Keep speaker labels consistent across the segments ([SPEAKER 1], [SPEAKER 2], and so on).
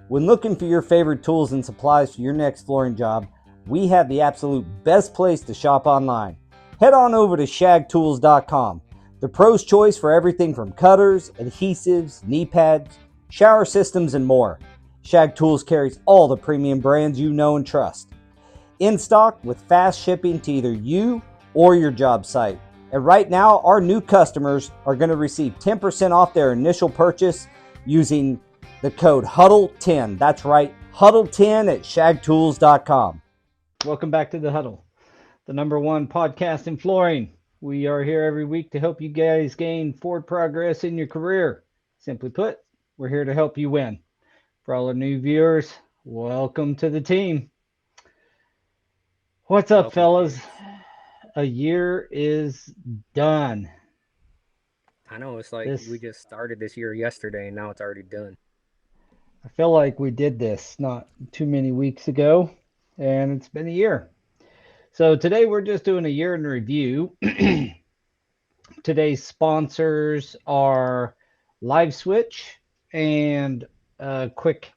[SPEAKER 1] When looking for your favorite tools and supplies for your next flooring job, we have the absolute best place to shop online. Head on over to shagtools.com, the pro's choice for everything from cutters, adhesives, knee pads, shower systems, and more. Shag Tools carries all the premium brands you know and trust. In stock with fast shipping to either you or your job site. And right now, our new customers are going to receive 10% off their initial purchase using the code HUDDLE10. That's right, HUDDLE10 at shagtools.com. Welcome back to the Huddle, the #1 podcast in flooring. We are here every week to help you guys gain forward progress in your career. Simply put, we're here to help you win. For all the new viewers, welcome to the team. What's up, fellas? A year is done.
[SPEAKER 2] I know, it's like we just started this year yesterday and now it's already done.
[SPEAKER 1] I feel like we did this not too many weeks ago, and it's been a year. So today we're just doing a year in review. Today's sponsors are LiveSwitch, and a quick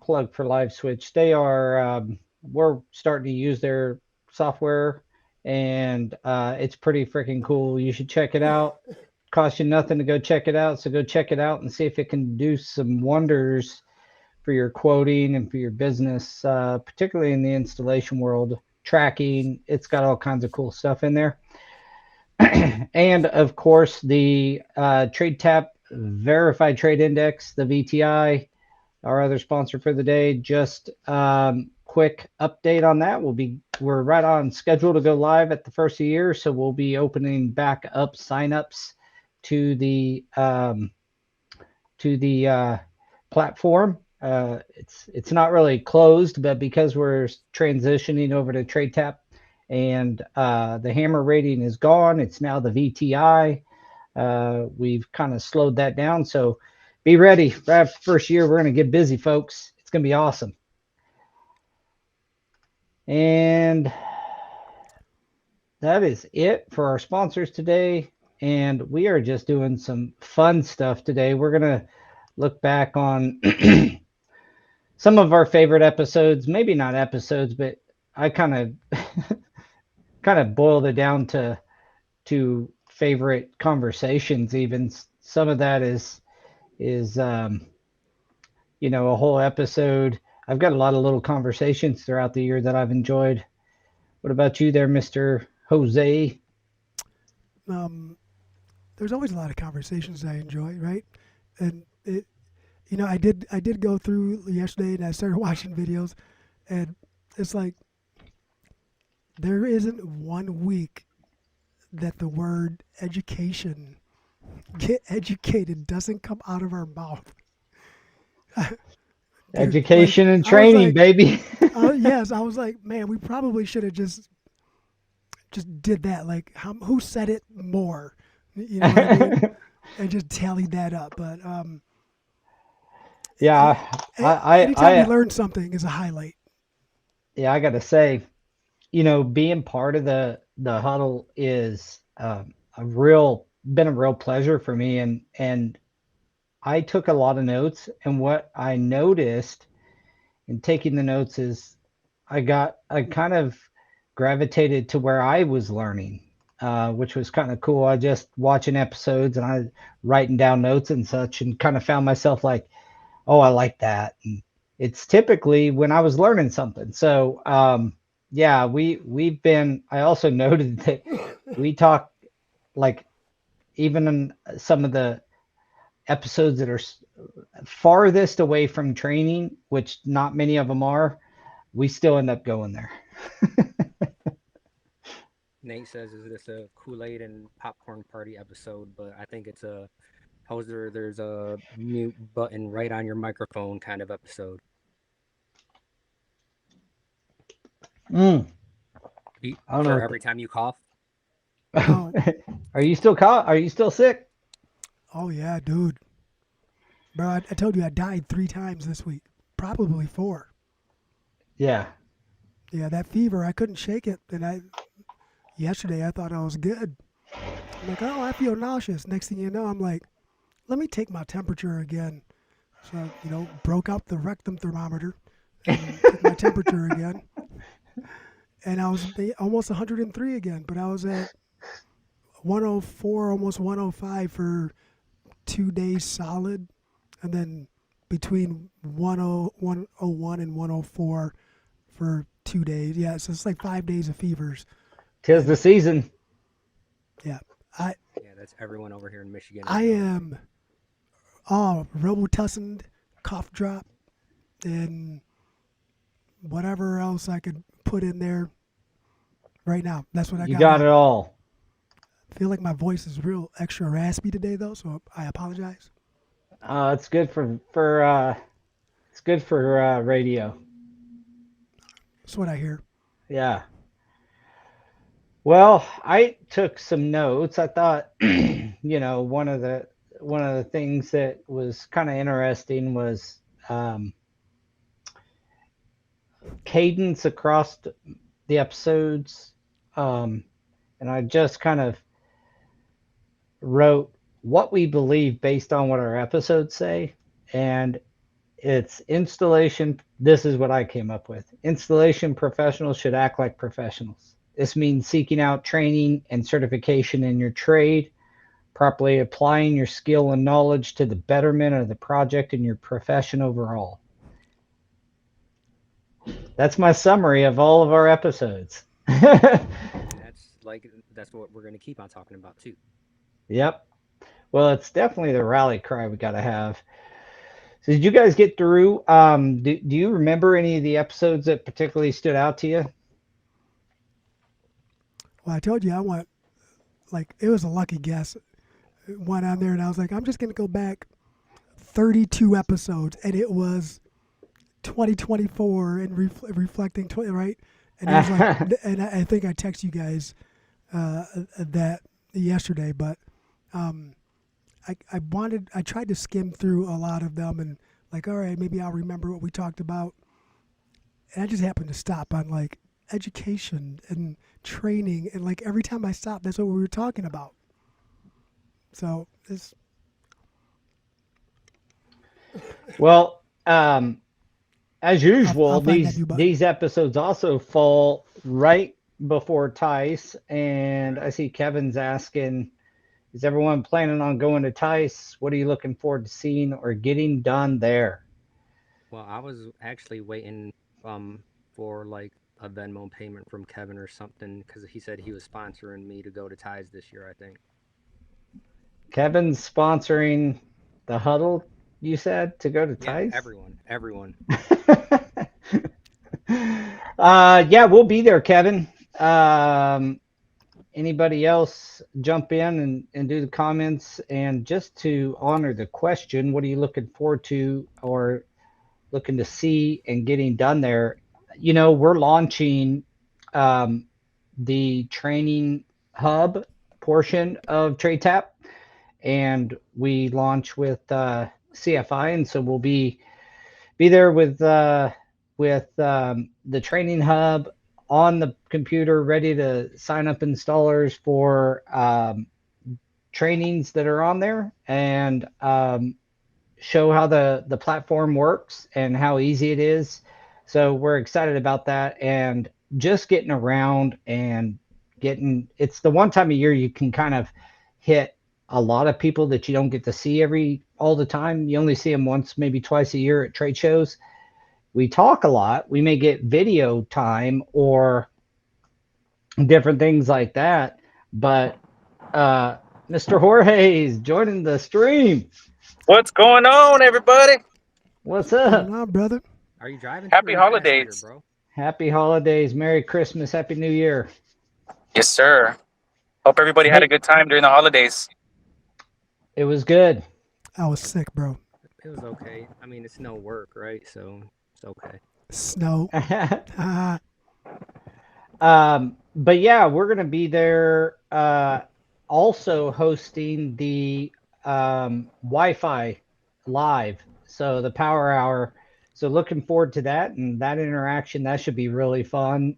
[SPEAKER 1] plug for LiveSwitch. They are, we're starting to use their software, and it's pretty freaking cool. You should check it out. Costs you nothing to go check it out, so go check it out and see if it can do some wonders for your quoting and for your business, particularly in the installation world. Tracking, it's got all kinds of cool stuff in there. And of course, the TradeTap Verified Trade Index, the VTI, our other sponsor for the day. Just quick update on that. We're right on schedule to go live at the first of the year, so we'll be opening back up signups to the platform. It's not really closed, but because we're transitioning over to TradeTap and the hammer rating is gone, it's now the VTI. We've kind of slowed that down, so be ready. Right after the first year, we're going to get busy, folks. It's going to be awesome. And that is it for our sponsors today. And we are just doing some fun stuff today. We're going to look back on some of our favorite episodes, maybe not episodes, but I kind of boiled it down to favorite conversations. Even some of that is a whole episode. I've got a lot of little conversations throughout the year that I've enjoyed. What about you there, Mr. Jose?
[SPEAKER 3] There's always a lot of conversations I enjoy, right? And I did go through yesterday and I started watching videos, and it's like there isn't one week that the word education, get educated, doesn't come out of our mouth.
[SPEAKER 1] Education and training, baby.
[SPEAKER 3] Yes, I was like, man, we probably should have just did that. Like, who said it more? You know what I mean? And just tallied that up. But
[SPEAKER 1] yeah,
[SPEAKER 3] anytime you learn something is a highlight.
[SPEAKER 1] Yeah, I got to say, being part of the Huddle is been a real pleasure for me, and I took a lot of notes, and what I noticed in taking the notes is I kind of gravitated to where I was learning, which was kind of cool. I just watching episodes and I writing down notes and such, and kind of found myself like, oh, I like that. And it's typically when I was learning something. So yeah, we've been. I also noted that we talk, like, even in some of the episodes that are farthest away from training, which not many of them are, we still end up going there.
[SPEAKER 2] Nate says, is this a Kool-Aid and popcorn party episode? But I think it's a Hoser, there's a mute button right on your microphone kind of episode.
[SPEAKER 1] I don't know.
[SPEAKER 2] Every time you cough.
[SPEAKER 3] Oh.
[SPEAKER 1] Are you still sick?
[SPEAKER 3] Oh yeah, dude. Bro, I told you I died 3 times this week. Probably 4.
[SPEAKER 1] Yeah.
[SPEAKER 3] Yeah, that fever, I couldn't shake it. And yesterday I thought I was good. I'm like, oh, I feel nauseous. Next thing you know, I'm like, let me take my temperature again. So, broke out the rectum thermometer and took my temperature again. And I was almost 103 again, but I was at 104, almost 105 for 2 days solid. And then between 101 and 104 for 2 days. Yeah, so it's like 5 days of fevers.
[SPEAKER 1] Tis the
[SPEAKER 3] And
[SPEAKER 1] season.
[SPEAKER 3] yeah, I
[SPEAKER 2] Yeah, that's everyone over here in Michigan
[SPEAKER 3] I
[SPEAKER 2] right now.
[SPEAKER 3] am Robitussin, cough drop, and whatever else I could put in there right now. That's what I
[SPEAKER 1] You
[SPEAKER 3] got
[SPEAKER 1] got
[SPEAKER 3] on
[SPEAKER 1] it
[SPEAKER 3] me.
[SPEAKER 1] all.
[SPEAKER 3] I feel like my voice is real extra raspy today, though, so I apologize.
[SPEAKER 1] It's good for radio.
[SPEAKER 3] That's what I hear.
[SPEAKER 1] Yeah. Well, I took some notes. I thought, one of the things that was kind of interesting was cadence across the episodes. Um, and I just kind of wrote what we believe based on what our episodes say. And it's installation. This is what I came up with. Installation professionals should act like professionals. This means seeking out training and certification in your trade, properly applying your skill and knowledge to the betterment of the project and your profession overall. That's my summary of all of our episodes.
[SPEAKER 2] And that's what we're going to keep on talking about too.
[SPEAKER 1] Yep. Well, it's definitely the rally cry we got to have. So did you guys get through? Do you remember any of the episodes that particularly stood out to you?
[SPEAKER 3] Well, I told you I want, like, it was a lucky guess. Went on there and I was like, I'm just going to go back 32 episodes, and it was 2024 and reflecting 20, right? And it was like, and I think I texted you guys that yesterday, but um, I tried to skim through a lot of them and like, all right, maybe I'll remember what we talked about. And I just happened to stop on like education and training, and like every time I stopped, that's what we were talking about. So it's
[SPEAKER 1] Well, as
[SPEAKER 3] I'll
[SPEAKER 1] usual,
[SPEAKER 3] find that
[SPEAKER 1] these
[SPEAKER 3] new button.
[SPEAKER 1] these episodes also fall right before Tice, and I
[SPEAKER 2] Right.
[SPEAKER 1] see Kevin's asking, is everyone planning on going to Tice? What are you looking forward to seeing or getting done there?
[SPEAKER 2] Well, I was actually waiting for like a Venmo payment from Kevin or something because he said he was sponsoring me to go to Ties this year, I think.
[SPEAKER 1] Kevin's sponsoring the Huddle, you said, to go to
[SPEAKER 2] Yeah,
[SPEAKER 1] Tice?
[SPEAKER 2] everyone.
[SPEAKER 1] Yeah, we'll be there, Kevin. Um, Anybody else jump in and do the comments? And just to honor the question, what are you looking forward to or looking to see and getting done there? We're launching um, the training hub portion of TradeTap, and we launch with CFI, and so we'll be there with the training hub on the computer, ready to sign up installers for trainings that are on there, and show how the platform works and how easy it is. So we're excited about that, and just getting around and getting. It's the one time a year you can kind of hit a lot of people that you don't get to see all the time. You only see them once, maybe twice a year at trade shows. We talk a lot. We may get video time or different things like that. But uh, Mr. Jorge is joining the stream.
[SPEAKER 4] What's going on, everybody?
[SPEAKER 1] What's
[SPEAKER 3] What's going
[SPEAKER 1] up?
[SPEAKER 3] on, brother?
[SPEAKER 2] Are you driving to or
[SPEAKER 4] Happy
[SPEAKER 2] are you passenger,
[SPEAKER 4] holidays.
[SPEAKER 2] bro?
[SPEAKER 1] Happy holidays, Merry Christmas, Happy New Year.
[SPEAKER 4] Yes, sir. Hope everybody had a
[SPEAKER 1] Hey,
[SPEAKER 4] good time during the holidays.
[SPEAKER 1] it was good.
[SPEAKER 3] I was sick, bro.
[SPEAKER 2] It was okay. I mean, it's no work, right? So it's okay.
[SPEAKER 3] Snow.
[SPEAKER 1] But yeah, we're gonna be there. Also hosting the Wi-Fi live, so the Power Hour. So looking forward to that and that interaction. That should be really fun.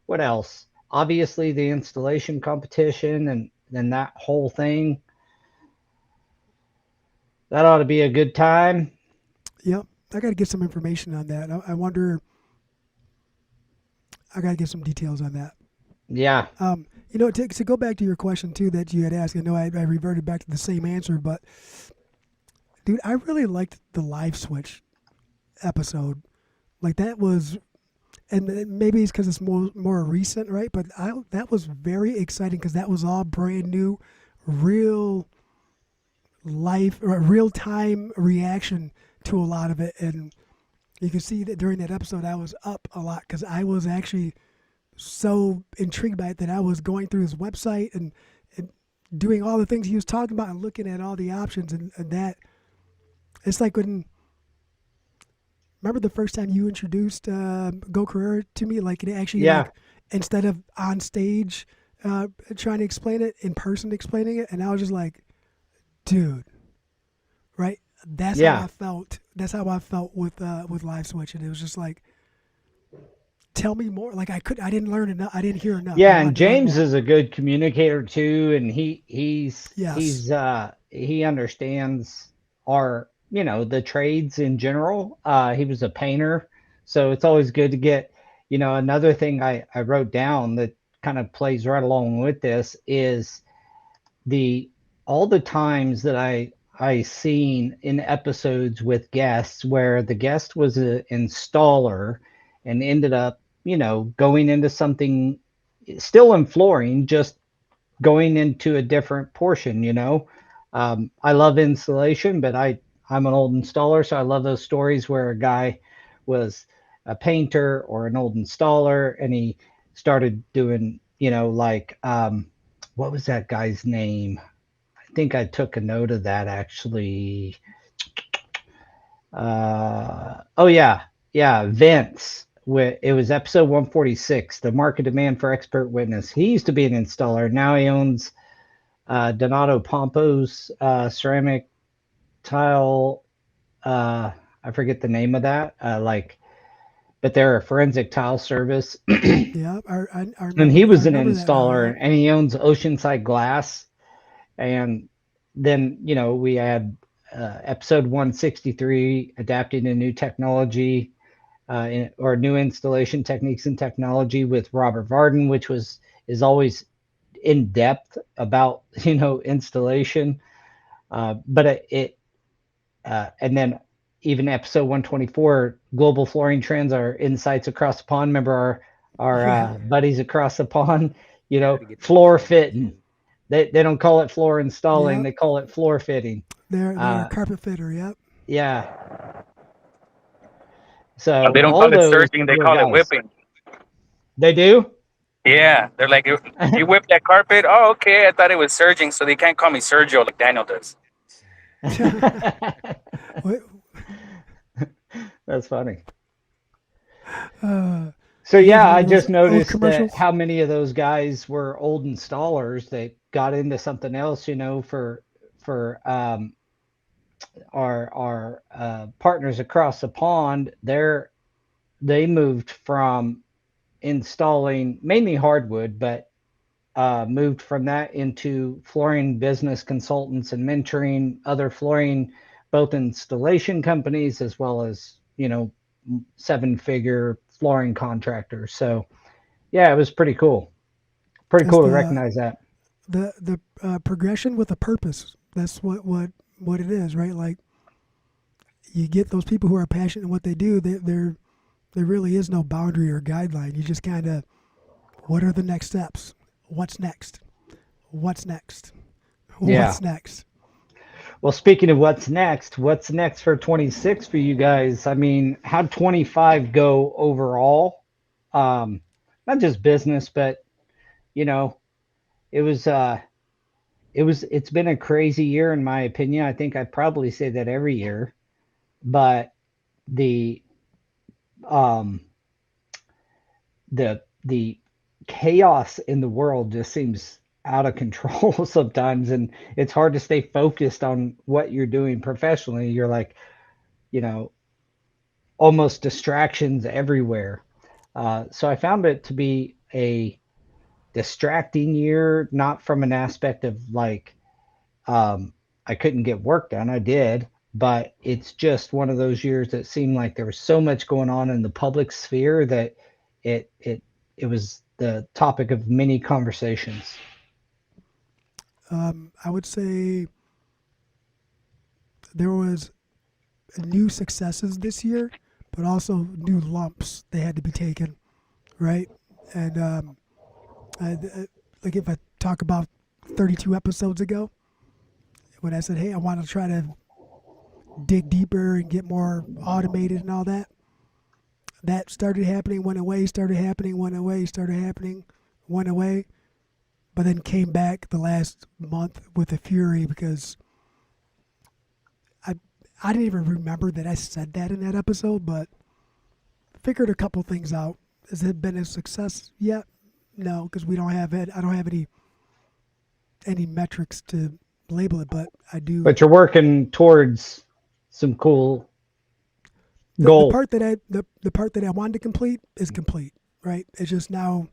[SPEAKER 1] What else? Obviously, the installation competition and that whole thing. That ought to be a good time.
[SPEAKER 3] Yep. I got to get some information on that. I wonder. I got to get some details on that.
[SPEAKER 1] Yeah.
[SPEAKER 3] To go back to your question too that you had asked, I know I reverted back to the same answer, but dude, I really liked the live switch episode. Like that was, and maybe it's because it's more recent, right? But that was very exciting because that was all brand new, real life or real time reaction to a lot of it, and you can see that during that episode I was up a lot because I was actually so intrigued by it that I was going through his website and doing all the things he was talking about and looking at all the options and that it's like when remember the first time you introduced Go Career to me, like it actually
[SPEAKER 1] Yeah.
[SPEAKER 3] like instead of on stage trying to explain it, in person explaining it, and I was just like, dude, right? That's how
[SPEAKER 1] Yeah.
[SPEAKER 3] I felt. That's how I felt with live switching. It was just like, tell me more. Like I didn't learn enough. I didn't hear enough. I
[SPEAKER 1] Yeah, and
[SPEAKER 3] wanted to learn
[SPEAKER 1] James
[SPEAKER 3] more.
[SPEAKER 1] is a good communicator too, and
[SPEAKER 3] Yes.
[SPEAKER 1] he understands our, the trades in general. He was a painter, so it's always good to get, another thing I wrote down that kind of plays right along with this is the all the times that I seen in episodes with guests where the guest was an installer and ended up, going into something still in flooring, just going into a different portion. I love installation, but I'm an old installer, so I love those stories where a guy was a painter or an old installer and he started doing, like what was that guy's name? I think I took a note of that actually. Oh yeah, Vince. It was episode 146, the market demand for expert witness. He used to be an installer. Now he owns Donato Pompo's ceramic tile. I forget the name of that. But they're a forensic tile service.
[SPEAKER 3] Yeah. I
[SPEAKER 1] And
[SPEAKER 3] remember.
[SPEAKER 1] he
[SPEAKER 3] I
[SPEAKER 1] was an
[SPEAKER 3] remember that now.
[SPEAKER 1] installer,
[SPEAKER 3] Yeah.
[SPEAKER 1] and he owns Oceanside Glass. And then, we had episode 163, adapting to new technology or new installation techniques and technology with Robert Varden, which is always in depth about, installation. But and then even episode 124, global flooring trends, our insights across the pond. Remember our
[SPEAKER 3] Yeah.
[SPEAKER 1] buddies across the pond,
[SPEAKER 2] Gotta get that
[SPEAKER 1] floor fitting.
[SPEAKER 2] information.
[SPEAKER 1] They don't call it floor installing,
[SPEAKER 3] Yep.
[SPEAKER 1] they call it floor fitting.
[SPEAKER 3] They're a carpet fitter. Yep.
[SPEAKER 1] Yeah.
[SPEAKER 4] They
[SPEAKER 1] So
[SPEAKER 4] don't
[SPEAKER 1] all
[SPEAKER 4] call it
[SPEAKER 1] those
[SPEAKER 4] surging, they
[SPEAKER 1] were
[SPEAKER 4] call it
[SPEAKER 1] guys.
[SPEAKER 4] whipping.
[SPEAKER 1] They do?
[SPEAKER 4] Yeah, they're like, you whip that carpet? Oh, okay. I thought it was surging, so they can't call me Sergio like Daniel does.
[SPEAKER 3] Wait,
[SPEAKER 1] That's funny.
[SPEAKER 3] uh,
[SPEAKER 1] So
[SPEAKER 3] you guys
[SPEAKER 1] yeah, I
[SPEAKER 3] remember those
[SPEAKER 1] just
[SPEAKER 3] old
[SPEAKER 1] noticed that
[SPEAKER 3] commercials?
[SPEAKER 1] how many of those guys were old installers that got into something else, for our partners across the pond. They moved from installing mainly hardwood, but moved from that into flooring business consultants and mentoring other flooring, both installation companies as well as, 7-figure flooring contractors. So yeah, it was pretty cool. Pretty
[SPEAKER 3] That's
[SPEAKER 1] cool to recognize that.
[SPEAKER 3] the progression with a purpose. That's what it is, right? Like you get those people who are passionate in what they do. There really is no boundary or guideline. You just kind of, what are the next steps? What's next? What's next?
[SPEAKER 1] Yeah.
[SPEAKER 3] What's next?
[SPEAKER 1] Well, speaking of what's next for 26 for you guys? I mean, how'd 25 go overall? Not just business, but you know, it was it's been a crazy year in my opinion. I think I probably say that every year, but the um the chaos in the world just seems out of control sometimes, and it's hard to stay focused on what you're doing professionally. You're like, you know, almost distractions everywhere. So I found it to be a distracting year, not from an aspect of like, um, I couldn't get work done. I did, but it's just one of those years that seemed like there was so much going on in the public sphere that it it it was the topic of many conversations.
[SPEAKER 3] I would say there was new successes this year, but also new lumps they had to be taken, right? And like if I talk about 32 episodes ago, when I said, "Hey, I want to try to dig deeper and get more automated and all that," that started happening, went away, started happening, went away, started happening, went away, but then came back the last month with a fury because I I didn't even remember that I said that in that episode, but figured a couple things out. Has it been a success yet? No, because we don't have it. I don't have any metrics to label it, but I do.
[SPEAKER 1] But you're working towards some cool
[SPEAKER 3] The
[SPEAKER 1] goals.
[SPEAKER 3] part that the part that I wanted to complete is complete, right? It's just now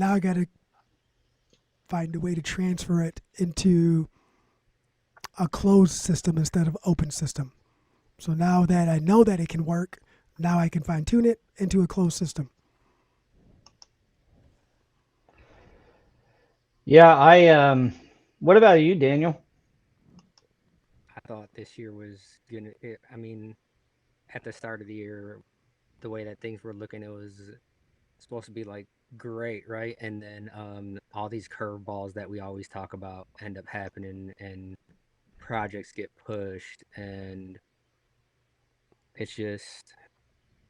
[SPEAKER 3] I got to find a way to transfer it into a closed system instead of open system. So now that I know that it can work, now I can fine tune it into a closed system.
[SPEAKER 1] Yeah, what about you, Daniel?
[SPEAKER 2] I thought this year was gonna. I mean, at the start of the year, the way that things were looking, it was supposed to be like great, right? And then all these curveballs that we always talk about end up happening, and projects get pushed, and it's just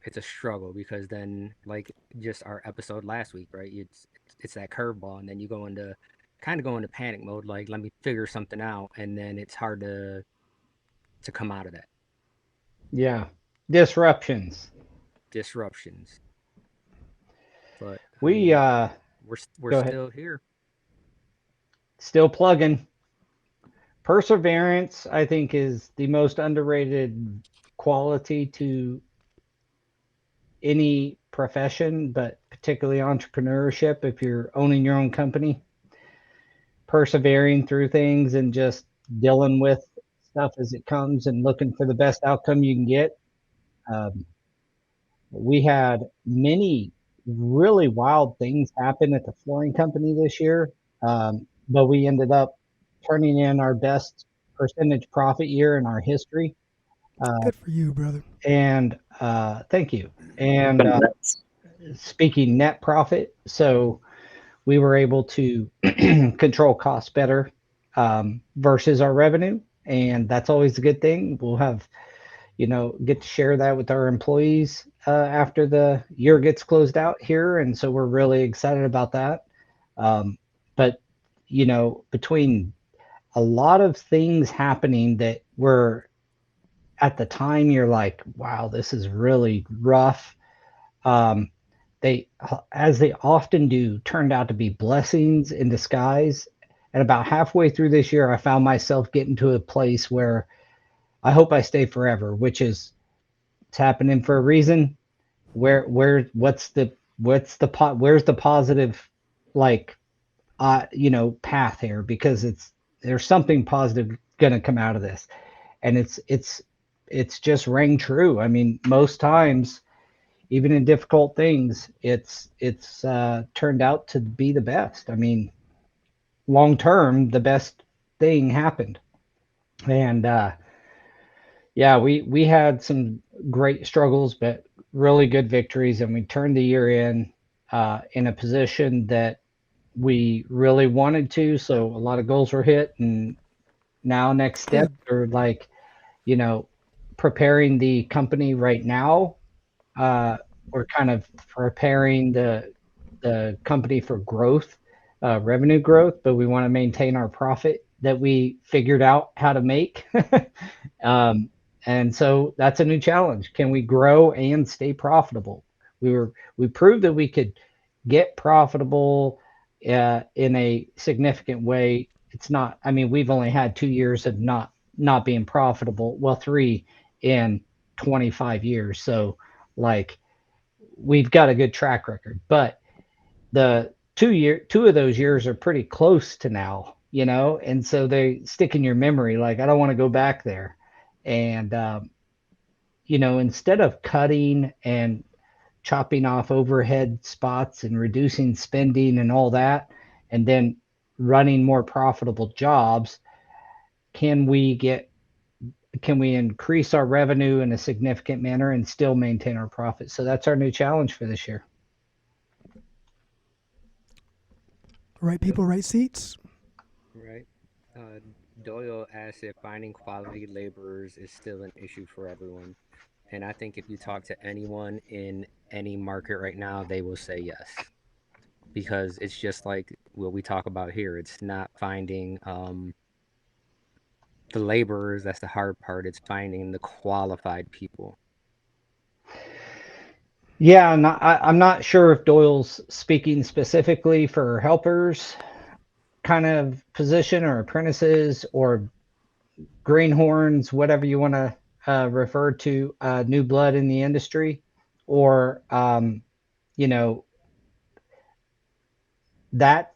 [SPEAKER 2] it's a struggle because then like just our episode last week, right? It's that curveball, and then you go into kind of go into panic mode, like let me figure something out, and then it's hard to come out of that.
[SPEAKER 1] Yeah, disruptions.
[SPEAKER 2] Disruptions. But I
[SPEAKER 1] We
[SPEAKER 2] mean, we're
[SPEAKER 1] go ahead.
[SPEAKER 2] still here.
[SPEAKER 1] Still plugging. Perseverance, I think, is the most underrated quality to any profession, but particularly entrepreneurship. If you're owning your own company, persevering through things and just dealing with stuff as it comes and looking for the best outcome you can get. Um, we had many really wild things happen at the flooring company this year, but we ended up turning in our best percentage profit year in our history. Uh,
[SPEAKER 3] Good for you, brother.
[SPEAKER 1] and thank you. And
[SPEAKER 4] Congrats.
[SPEAKER 1] speaking net profit, so we were able to control costs better versus our revenue, and that's always a good thing. We'll have get to share that with our employees after the year gets closed out here, and so we're really excited about that. But between a lot of things happening that were at the time, you're like, wow, this is really rough. Um, they, as they often do, turned out to be blessings in disguise. And about halfway through this year, I found myself getting to a place where I hope I stay forever, which is it's happening for a reason. Where's the positive, like, path here? Because there's something positive going to come out of this. And it's just rang true. I mean, most times, even in difficult things, it's turned out to be the best. I mean, long term, the best thing happened. And yeah, we had some great struggles, but really good victories, and we turned the year in a position that we really wanted to. So a lot of goals were hit, and now next steps
[SPEAKER 3] Good.
[SPEAKER 1] are like, you know, preparing the company right now. Uh, we're kind of preparing the company for growth, revenue growth, but we want to maintain our profit that we figured out how to make. um, and so that's a new challenge. Can we grow and stay profitable? We proved that we could get profitable in a significant way. It's not. I mean, we've only had 2 years of not being profitable. Well, three in 25 years. So, like, we've got a good track record. But the two of those years are pretty close to now. and so they stick in your memory. Like, I don't want to go back there. And, instead of cutting and chopping off overhead spots and reducing spending and all that, and then running more profitable jobs, can we get can we increase our revenue in a significant manner and still maintain our profits? So that's our new challenge for this year.
[SPEAKER 3] Right people, right seats.
[SPEAKER 2] Right. Uh, Doyle asked if finding quality laborers is still an issue for everyone. And I think if you talk to anyone in any market right now, they will say yes. Because it's just like what we talk about here. It's not finding the laborers, that's the hard part. It's finding the qualified people.
[SPEAKER 1] Yeah, I'm not sure if Doyle's speaking specifically for helpers kind of position or apprentices or greenhorns, whatever you want to refer to, new blood in the industry, or you know that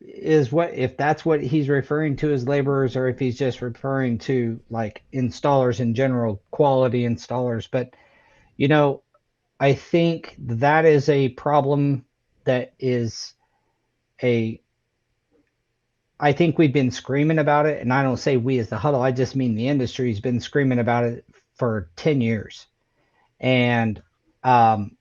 [SPEAKER 1] is what, if that's what he's referring to as laborers, or if he's just referring to like installers in general, quality installers. But you know, I think that is a problem that is a I think we've been screaming about it, and I don't say we as the huddle, I just mean the industry's been screaming about it for 10 years. And um,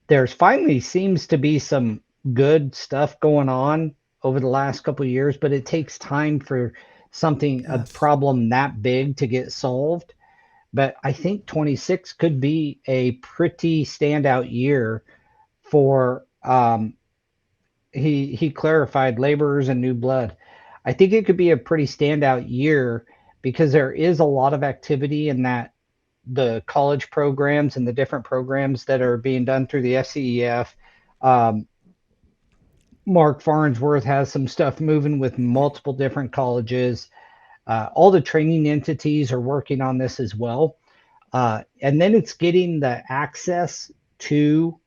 [SPEAKER 1] there's finally seems to be some good stuff going on over the last couple of years, but it takes time for a
[SPEAKER 3] Yes.
[SPEAKER 1] problem that big to get solved. But I think 26 could be a pretty standout year for he clarified laborers and new blood. I think it could be a pretty standout year because there is a lot of activity in that the college programs and the different programs that are being done through the FCEF. Um, Mark Farnsworth has some stuff moving with multiple different colleges. All the training entities are working on this as well. And then it's getting the access to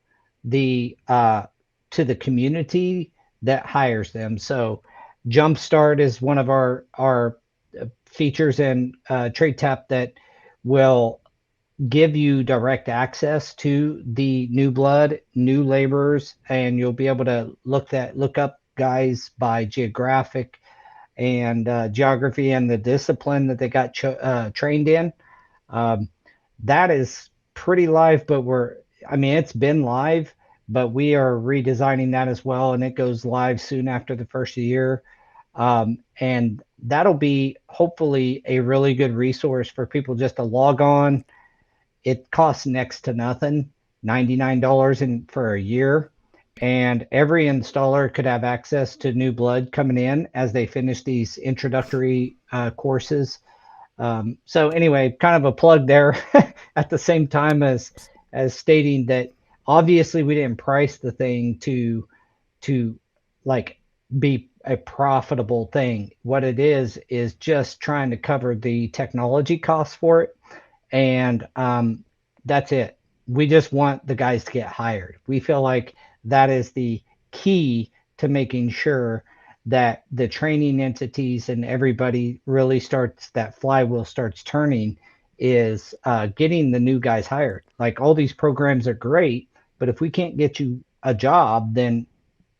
[SPEAKER 1] the community that hires them. So Jumpstart is one of our features in TradeTap that will give you direct access to the new blood, new laborers, and you'll be able to look up guys by geographic and geography and the discipline that they got trained in. Um, that is pretty live, but it's been live, but we are redesigning that as well, and it goes live soon after the first year. And that'll be hopefully a really good resource for people just to log on. It costs next to nothing, $99 for a year. And every installer could have access to new blood coming in as they finish these introductory courses. So anyway, kind of a plug there at the same time as stating that obviously we didn't price the thing to like be a profitable thing. What it is just trying to cover the technology costs for it, and that's it. We just want the guys to get hired. We feel like that is the key to making sure that the training entities and everybody really that flywheel starts turning, is getting the new guys hired. Like, all these programs are great, but if we can't get you a job, then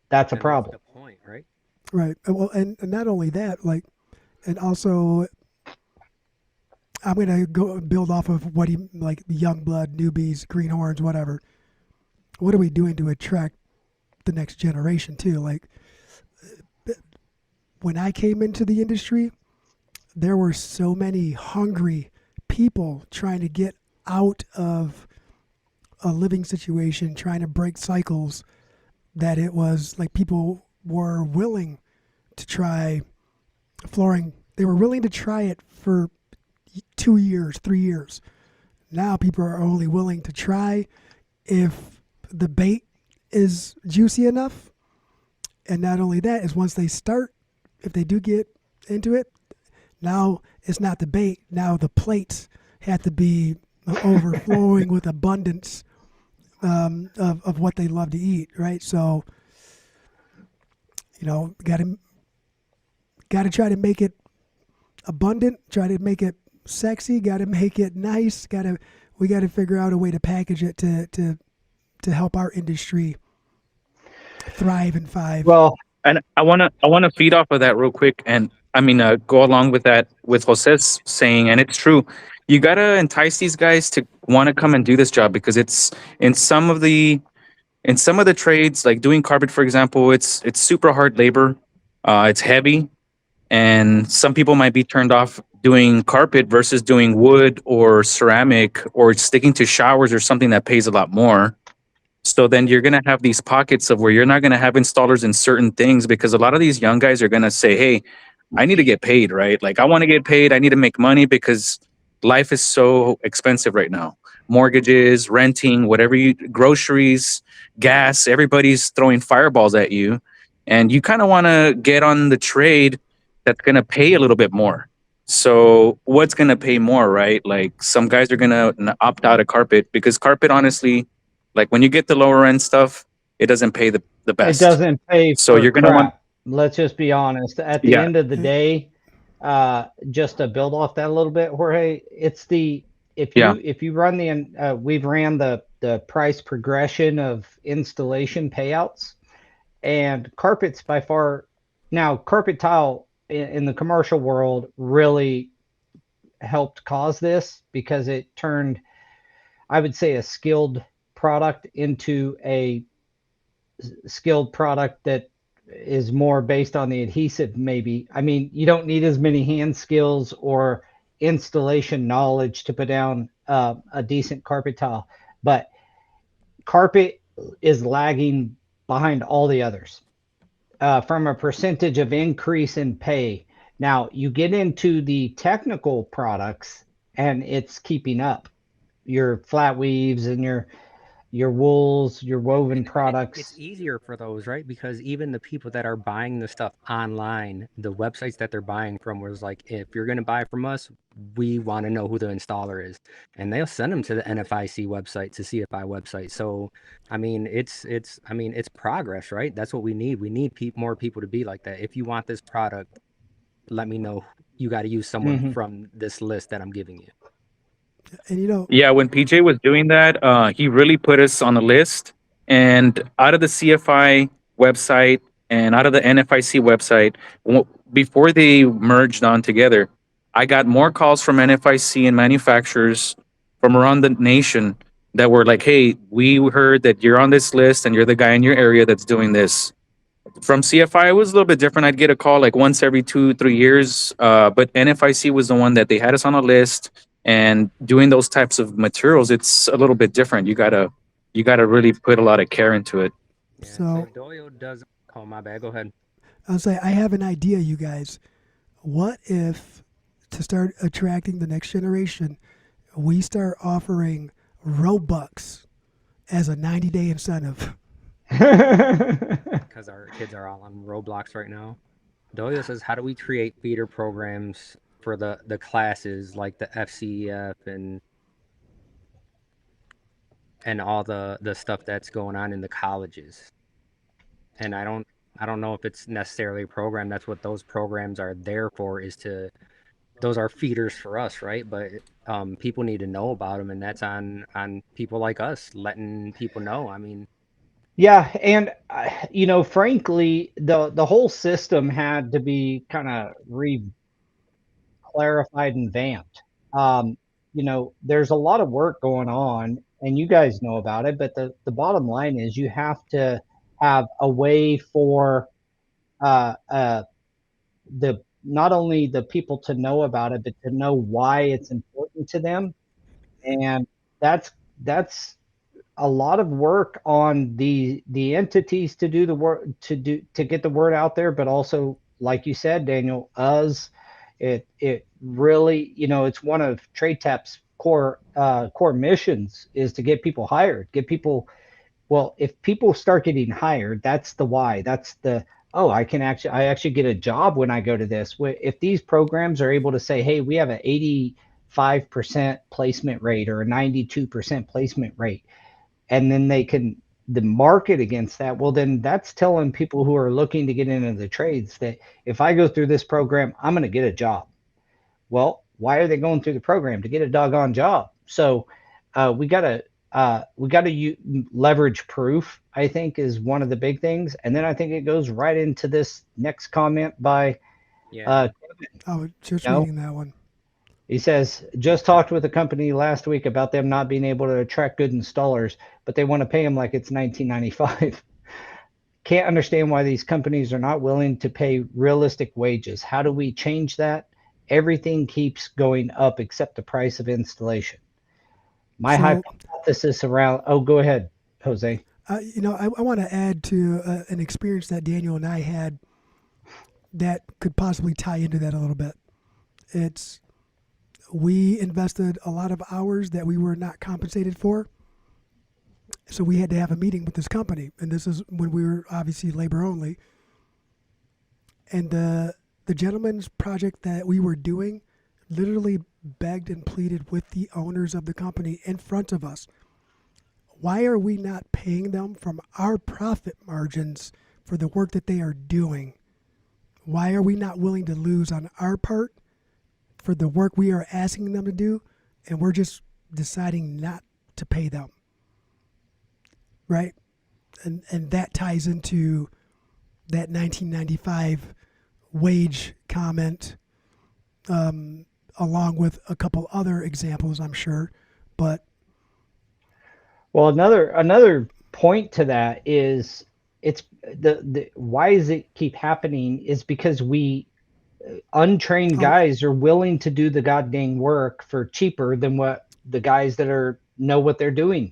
[SPEAKER 1] that's a
[SPEAKER 2] And what's
[SPEAKER 1] problem.
[SPEAKER 2] the point, right?
[SPEAKER 3] Right. Well, and not only that, like, and also I'm gonna go build off of what he like young blood, newbies, greenhorns, whatever. What are we doing to attract the next generation too? Like, when I came into the industry, there were so many hungry people trying to get out of a living situation, trying to break cycles, that it was like people were willing to try flooring. They were willing to try it for 2 years, 3 years. Now people are only willing to try if the bait is juicy enough. And not only that, is once they start, if they do get into it, now it's not the bait. Now the plates have to be overflowing with abundance of what they love to eat, right? So, Got to try to make it abundant, try to make it sexy, got to make it nice, we got to figure out a way to package it to help our industry thrive in five.
[SPEAKER 4] Well, and I wanna feed off of that real quick, and I mean go along with that with Jose's saying, and it's true. You gotta entice these guys to want to come and do this job because it's in some of the trades, like doing carpet, for example, it's super hard labor. It's heavy, and some people might be turned off doing carpet versus doing wood or ceramic or sticking to showers or something that pays a lot more. So then you're going to have these pockets of where you're not going to have installers in certain things because a lot of these young guys are going to say, "Hey, I need to get paid, right? Like I want to get paid. I need to make money because life is so expensive right now. Mortgages, renting, whatever you groceries, gas, everybody's throwing fireballs at you. And you kind of want to get on the trade that's going to pay a little bit more. So what's going to pay more, right? Like some guys are going to opt out of carpet because carpet honestly, like when you get the lower end stuff, it doesn't pay the best.
[SPEAKER 1] It doesn't pay
[SPEAKER 4] So
[SPEAKER 1] for
[SPEAKER 4] you're going to want
[SPEAKER 1] crap. Let's just be honest. At the
[SPEAKER 4] yeah.
[SPEAKER 1] end of the day, just to build off that a little bit, Jorge, it's if you run we've ran the price progression of installation payouts, and carpets by far now carpet tile in the commercial world really helped cause this because it turned, I would say, a skilled product into a skilled product that is more based on the adhesive. Maybe, I mean, you don't need as many hand skills or installation knowledge to put down a decent carpet tile, but carpet is lagging behind all the others from a percentage of increase in pay. Now you get into the technical products and it's keeping up. Your flat weaves and your wools, your woven products.
[SPEAKER 2] It's easier for those, right? Because even the people that are buying the stuff online, the websites that they're buying from was like, if you're going to buy from us, we want to know who the installer is. And they'll send them to the NFIC website, to CFI website. So, I mean, it's progress, right? That's what we need. We need more people to be like that. If you want this product, let me know. You got to use someone from this list that I'm giving you.
[SPEAKER 3] And
[SPEAKER 4] Yeah, when PJ was doing that, he really put us on the list. And out of the CFI website and out of the NFIC website, before they merged on together, I got more calls from NFIC and manufacturers from around the nation that were like, "Hey, we heard that you're on this list and you're the guy in your area that's doing this." From CFI, it was a little bit different. I'd get a call like once every 2-3 years, but NFIC was the one that they had us on a list. And doing those types of materials, it's a little bit different. You gotta really put a lot of care into it.
[SPEAKER 2] Yeah,
[SPEAKER 3] So
[SPEAKER 2] Doyle does. Oh, my bad. Go ahead.
[SPEAKER 3] I'll say I have an idea, you guys. What if, to start attracting the next generation, we start offering Robux as a 90-day incentive?
[SPEAKER 2] Because our kids are all on Roblox right now. Doyle says, how do we create feeder programs for the classes like the FCEF and all the stuff that's going on in the colleges? And I don't know if it's necessarily a program. That's what those programs are there for, those are feeders for us, right? But people need to know about them, and that's on people like us letting people know. I mean,
[SPEAKER 1] Yeah, and frankly, the whole system had to be kind of clarified and vamped. There's a lot of work going on, and you guys know about it. But the bottom line is, you have to have a way for uh, uh, the not only the people to know about it, but to know why it's important to them, and that's a lot of work on the entities to do the work to get the word out there, but also, like you said, Daniel, us. It really, it's one of Trade Tap's core missions is to get people hired, get people. Well, if people start getting hired, that's the why. That's the, oh, I actually get a job when I go to this. If these programs are able to say, hey, we have an 85% placement rate or a 92% placement rate, and then they can the market against that, well, then that's telling people who are looking to get into the trades that if I go through this program, I'm going to get a job. Well, why are they going through the program? To get a doggone job. So we got to leverage proof, I think, is one of the big things. And then I think it goes right into this next comment by
[SPEAKER 2] Yeah.
[SPEAKER 3] I was just
[SPEAKER 1] you know,
[SPEAKER 3] reading that one.
[SPEAKER 1] he says, just talked with a company last week about them not being able to attract good installers, but they want to pay them like it's 1995. Can't understand why these companies are not willing to pay realistic wages. How do we change that? Everything keeps going up except the price of installation. My
[SPEAKER 3] So,
[SPEAKER 1] hypothesis around, oh, go ahead, Jose.
[SPEAKER 3] I want to add to an experience that Daniel and I had that could possibly tie into that a little bit. It's we invested a lot of hours that we were not compensated for. So we had to have a meeting with this company, and this is when we were obviously labor only. And the gentleman's project that we were doing literally begged and pleaded with the owners of the company in front of us. Why are we not paying them from our profit margins for the work that they are doing? Why are we not willing to lose on our part for the work we are asking them to do, and we're just deciding not to pay them? Right? And that ties into that 1995 wage comment, along with a couple other examples, I'm sure. But
[SPEAKER 1] Well, another point to that is it's the why does it keep happening is because we untrained
[SPEAKER 3] oh,
[SPEAKER 1] guys are willing to do the goddamn work for cheaper than what the guys that are know what they're doing.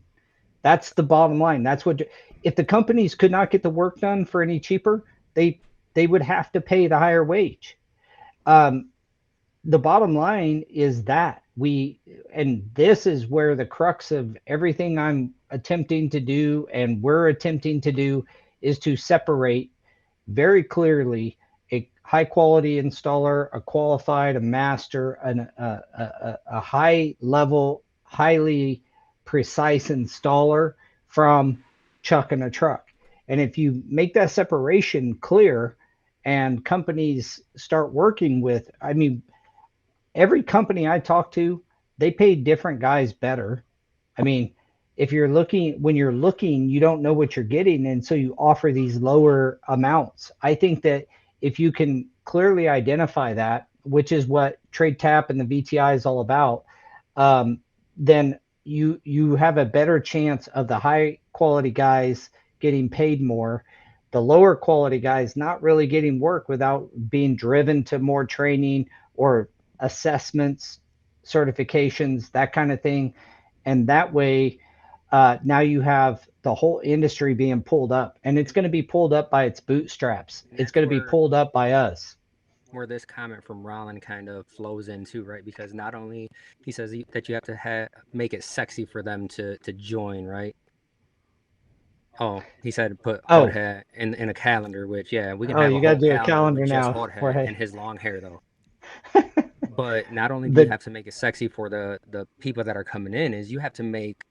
[SPEAKER 1] That's the bottom line. That's what if the companies could not get the work done for any cheaper, they would have to pay the higher wage. Um, the bottom line is that and this is where the crux of everything I'm attempting to do and we're attempting to do is to separate very clearly a high quality installer, a qualified, a master, a high level, highly precise installer from chucking a truck. And if you make that separation clear and companies start working with, I mean, every company I talk to, they pay different guys better. I mean, if you're looking, when you're looking, you don't know what you're getting. And so you offer these lower amounts. I think that if you can clearly identify that, which is what Trade Tap and the VTI is all about, then you have a better chance of the high quality guys getting paid more, the lower quality guys not really getting work without being driven to more training or assessments, certifications, that kind of thing. And that way, now you have the whole industry being pulled up, and it's going to be pulled up by its bootstraps. It's going to be pulled up by us.
[SPEAKER 2] Where this comment from Rollin kind of flows into, right? Because not only he says that you have to make it sexy for them to join, right? Oh, he said put Jorge in a calendar, which yeah, we can have a
[SPEAKER 1] you got to
[SPEAKER 2] whole
[SPEAKER 1] do a
[SPEAKER 2] calendar
[SPEAKER 1] calendar
[SPEAKER 2] with just
[SPEAKER 1] now,
[SPEAKER 2] Jorge
[SPEAKER 1] Jorge.
[SPEAKER 2] and his long hair though. But not only do you have to make it sexy for the people that are coming in, is you have to make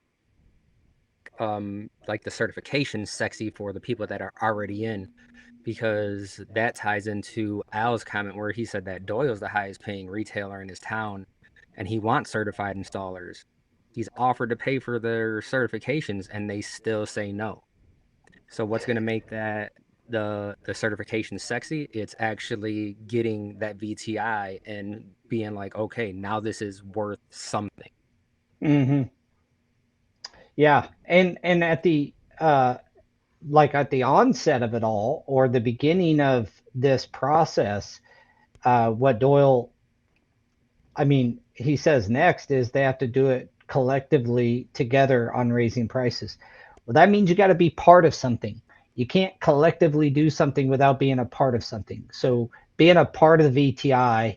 [SPEAKER 2] like the certification sexy for the people that are already in, because that ties into Al's comment where he said that Doyle's the highest paying retailer in his town and he wants certified installers. He's offered to pay for their certifications and they still say no. So what's going to make that the certification sexy? It's actually getting that VTI and being like, okay, now this is worth something.
[SPEAKER 1] Mm-hmm. Yeah, and at the like at the onset of it all, or the beginning of this process, what Doyle, I mean, he says next is they have to do it collectively together on raising prices. Well, that means you got to be part of something. You can't collectively do something without being a part of something. So being a part of the VTI,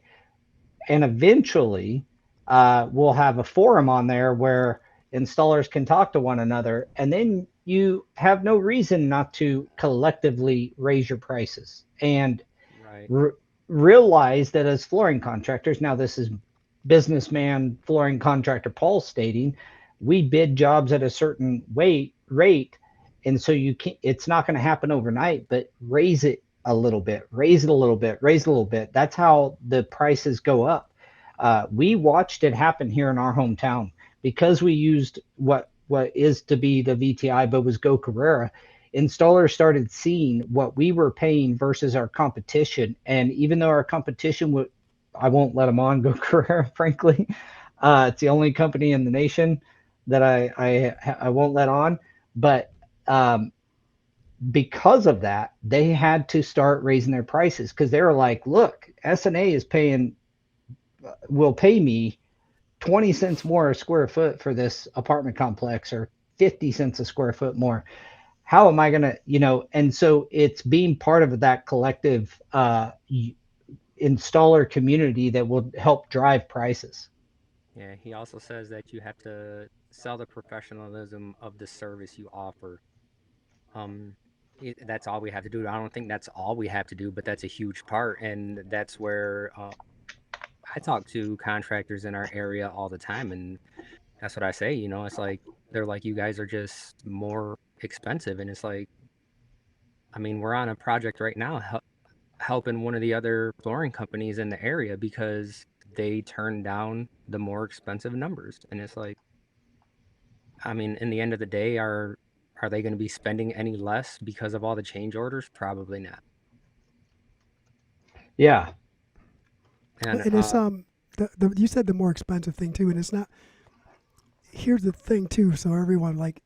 [SPEAKER 1] and eventually we'll have a forum on there where installers can talk to one another, and then you have no reason not to collectively raise your prices and
[SPEAKER 2] Right.
[SPEAKER 1] realize that as flooring contractors, now this is businessman flooring contractor Paul stating, we bid jobs at a certain rate, and so you can it's not going to happen overnight, but raise it a little bit, raise it a little bit, raise it a little bit. That's how the prices go up. We watched it happen here in our hometown because we used what is to be the VTI, but was Go Carrera. Installers started seeing what we were paying versus our competition, and even though our competition would, I won't let them on Go Carrera, frankly. It's the only company in the nation that I won't let on, but um, because of that, they had to start raising their prices because they were like, "Look, SNA is paying will pay me 20 cents more a square foot for this apartment complex, or 50 cents a square foot more. How am I going to, and so it's being part of that collective installer community that will help drive prices."
[SPEAKER 2] Yeah, he also says that you have to sell the professionalism of the service you offer. Um, that's all we have to do. I don't think that's all we have to do, but that's a huge part, and that's where I talk to contractors in our area all the time, and that's what I say. It's like they're like, you guys are just more expensive, and it's like, I mean, we're on a project right now helping one of the other flooring companies in the area because they turned down the more expensive numbers, and it's like, I mean, in the end of the day, are they going to be spending any less because of all the change orders? Probably not.
[SPEAKER 1] Yeah.
[SPEAKER 2] And
[SPEAKER 3] And it's the you said the more expensive thing too, and it's not. Here's the thing too, so everyone, like,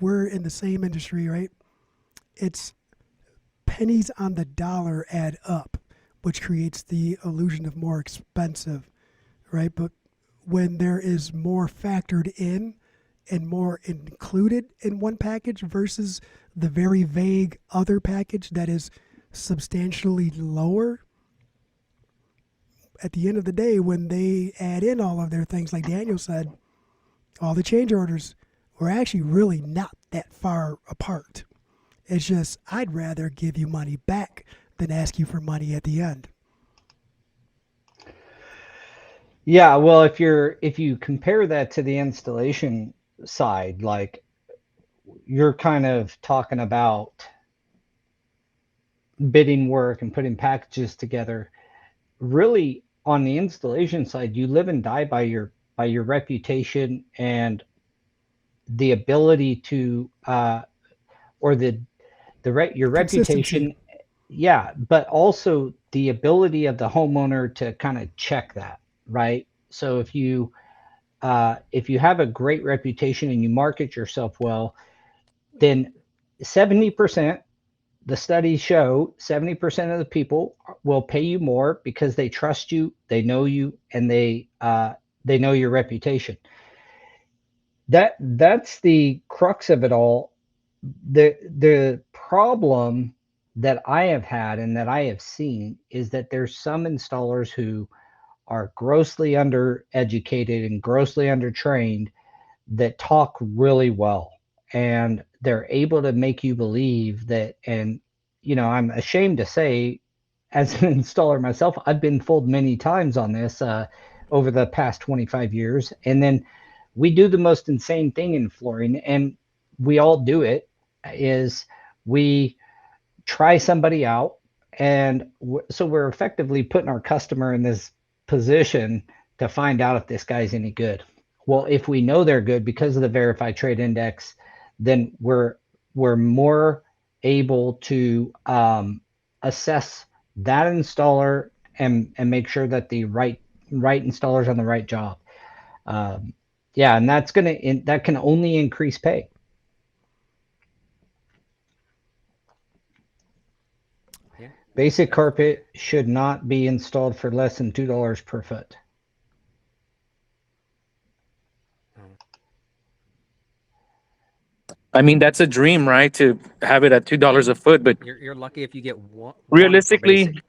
[SPEAKER 3] we're in the same industry, right? It's pennies on the dollar add up, which creates the illusion of more expensive, right? But when there is more factored in and more included in one package versus the very vague other package that is substantially lower, at the end of the day, when they add in all of their things, like Daniel said, all the change orders were actually really not that far apart. It's just, I'd rather give you money back than ask you for money at the end.
[SPEAKER 1] Yeah, well, if you compare that to the installation side, like, you're kind of talking about bidding work and putting packages together. Really, on the installation side, you live and die by your reputation and the ability to or your
[SPEAKER 3] Consistency.
[SPEAKER 1] reputation. Yeah, but also the ability of the homeowner to kind of check that, right? So if you have a great reputation and you market yourself well, then 70%, the studies show 70% of the people will pay you more because they trust you, they know you, and they know your reputation. That's the crux of it all. The problem that I have had and that I have seen is that there's some installers who are grossly undereducated and grossly undertrained that talk really well, and they're able to make you believe that. And I'm ashamed to say, as an installer myself, I've been fooled many times on this over the past 25 years. And then we do the most insane thing in flooring, and we all do it, is we try somebody out, and so we're effectively putting our customer in this position to find out if this guy's any good. Well, if we know they're good because of the verified trade index, then we're more able to assess that installer and make sure that the right installers on the right job. um, yeah, and that can only increase pay.
[SPEAKER 2] yeah,
[SPEAKER 1] Basic
[SPEAKER 2] that's
[SPEAKER 1] carpet should not be installed for less than $2 per foot.
[SPEAKER 2] uh,
[SPEAKER 4] I mean, that's a dream, right? To have it at $2 a foot, but
[SPEAKER 2] you're lucky if you get one for
[SPEAKER 4] realistically,
[SPEAKER 2] basic.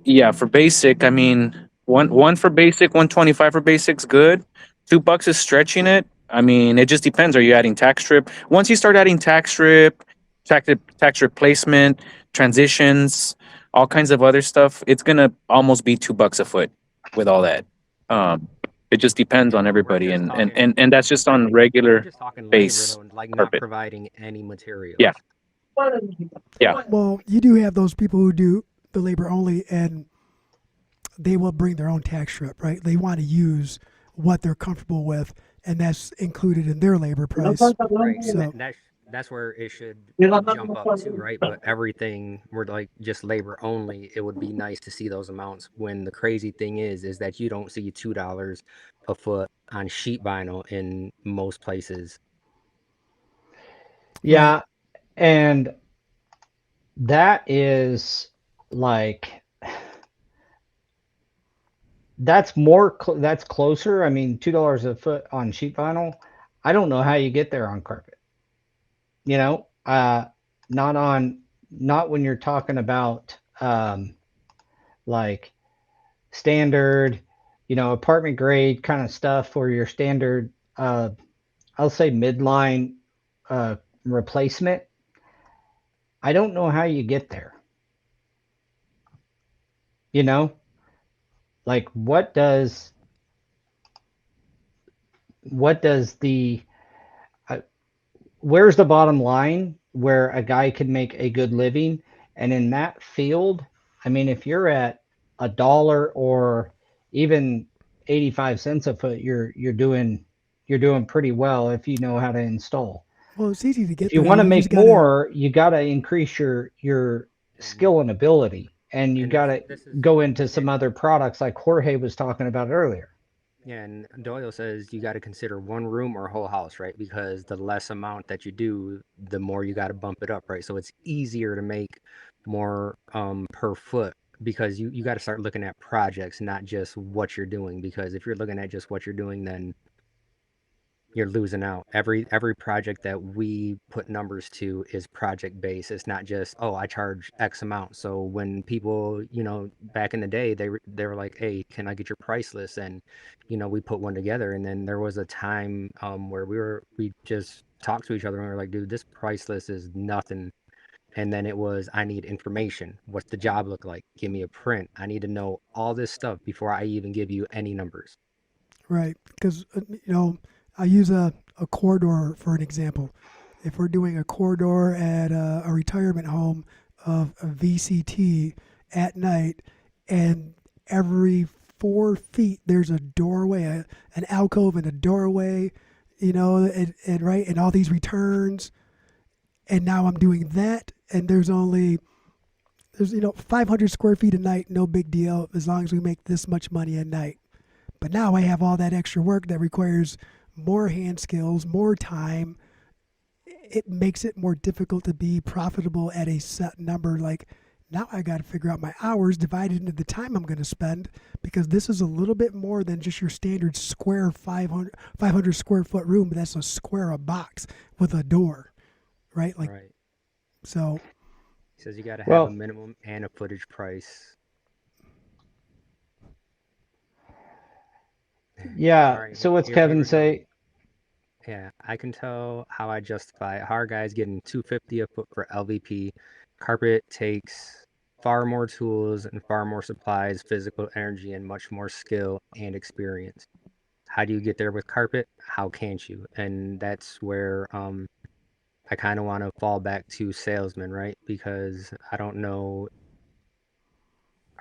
[SPEAKER 4] yeah, for basic, I mean, one for basic, 125 for basic's good. $2 is stretching it. I mean, it just depends. Are you adding tax strip? Once you start adding tax strip, tax replacement, transitions, all kinds of other stuff, it's gonna almost be $2 a foot with all that. Um, It just depends on
[SPEAKER 2] We're
[SPEAKER 4] everybody,
[SPEAKER 2] just
[SPEAKER 4] and
[SPEAKER 2] talking.
[SPEAKER 4] that's just on
[SPEAKER 2] We're
[SPEAKER 4] regular
[SPEAKER 2] just talking labor
[SPEAKER 4] base
[SPEAKER 2] though, like not
[SPEAKER 4] carpet.
[SPEAKER 2] providing any
[SPEAKER 4] Yeah,
[SPEAKER 2] materials.
[SPEAKER 4] yeah.
[SPEAKER 3] Well, you do have those people who do the labor only, and they will bring their own tax strip, right? They want to use what they're comfortable with, and that's included in their labor price.
[SPEAKER 2] Right, and
[SPEAKER 3] So,
[SPEAKER 2] that's where it should jump up to, right? But everything we're like just labor only. It would be nice to see those amounts. When the crazy thing is that you don't see $2 a foot on sheet vinyl in most places.
[SPEAKER 3] right.
[SPEAKER 1] Yeah, and that is like that's closer. I mean, $2 a foot on sheet vinyl. I don't know how you get there on carpet. You know, not on not when you're talking about like standard, apartment grade kind of stuff or your standard. I'll say midline uh, replacement. I don't know how you get there. You know, like what does the uh, where's the bottom line where a guy can make a good living? And in that field, I mean, if you're at $1 or even 85 cents a foot, you're doing pretty well if you know how to install.
[SPEAKER 3] Well, it's easy to
[SPEAKER 1] If
[SPEAKER 3] get
[SPEAKER 1] you
[SPEAKER 3] there.
[SPEAKER 1] want to
[SPEAKER 3] You just
[SPEAKER 1] make
[SPEAKER 3] gotta.
[SPEAKER 1] more, you got to increase your
[SPEAKER 2] And
[SPEAKER 1] skill and ability, and you
[SPEAKER 2] and
[SPEAKER 1] got to
[SPEAKER 2] this is
[SPEAKER 1] go into some
[SPEAKER 2] and
[SPEAKER 1] other products like Jorge was talking about earlier.
[SPEAKER 2] yeah, and Doyle says you got to consider one room or whole house, right? Because the less amount that you do, the more you got to bump it up, right? So it's easier to make more per foot because you got to start looking at projects, not just what you're doing. Because if you're looking at just what you're doing, then you're losing out. Every project that we put numbers to is project based. It's not just, oh, I charge X amount. So when people, back in the day, they were like, hey, can I get your price list? And we put one together. And then there was a time where we just talked to each other and we were like, dude, this price list is nothing. And then it was, I need information. What's the job look like? Give me a print. I need to know all this stuff before I even give you any numbers.
[SPEAKER 3] Right, because I use a corridor for an example. If we're doing a corridor at a retirement home of a VCT at night, and every 4 feet there's a doorway, an alcove and a doorway, and right, and all these returns, and now I'm doing that, and there's 500 square feet a night, no big deal as long as we make this much money a night. But now I have all that extra work that requires more hand skills, more time. It makes it more difficult to be profitable at a set number. Like now I got to figure out my hours divided into the time I'm going to spend because this is a little bit more than just your standard square 500 square foot room. That's a square a box with a door, right? Like,
[SPEAKER 2] Right.
[SPEAKER 3] so,
[SPEAKER 2] He says you got to have a
[SPEAKER 1] Well,
[SPEAKER 2] minimum and a footage price. All
[SPEAKER 1] yeah.
[SPEAKER 2] right,
[SPEAKER 1] So what's
[SPEAKER 2] here
[SPEAKER 1] Kevin
[SPEAKER 2] we go.
[SPEAKER 1] say?
[SPEAKER 2] Yeah, I can tell how I justify it. How our guys getting 250 a foot for LVP. Carpet takes far more tools and far more supplies, physical energy, and much more skill and experience. How do you get there with carpet? How can't you? And that's where I kind of want to fall back to salesmen, right? Because I don't know,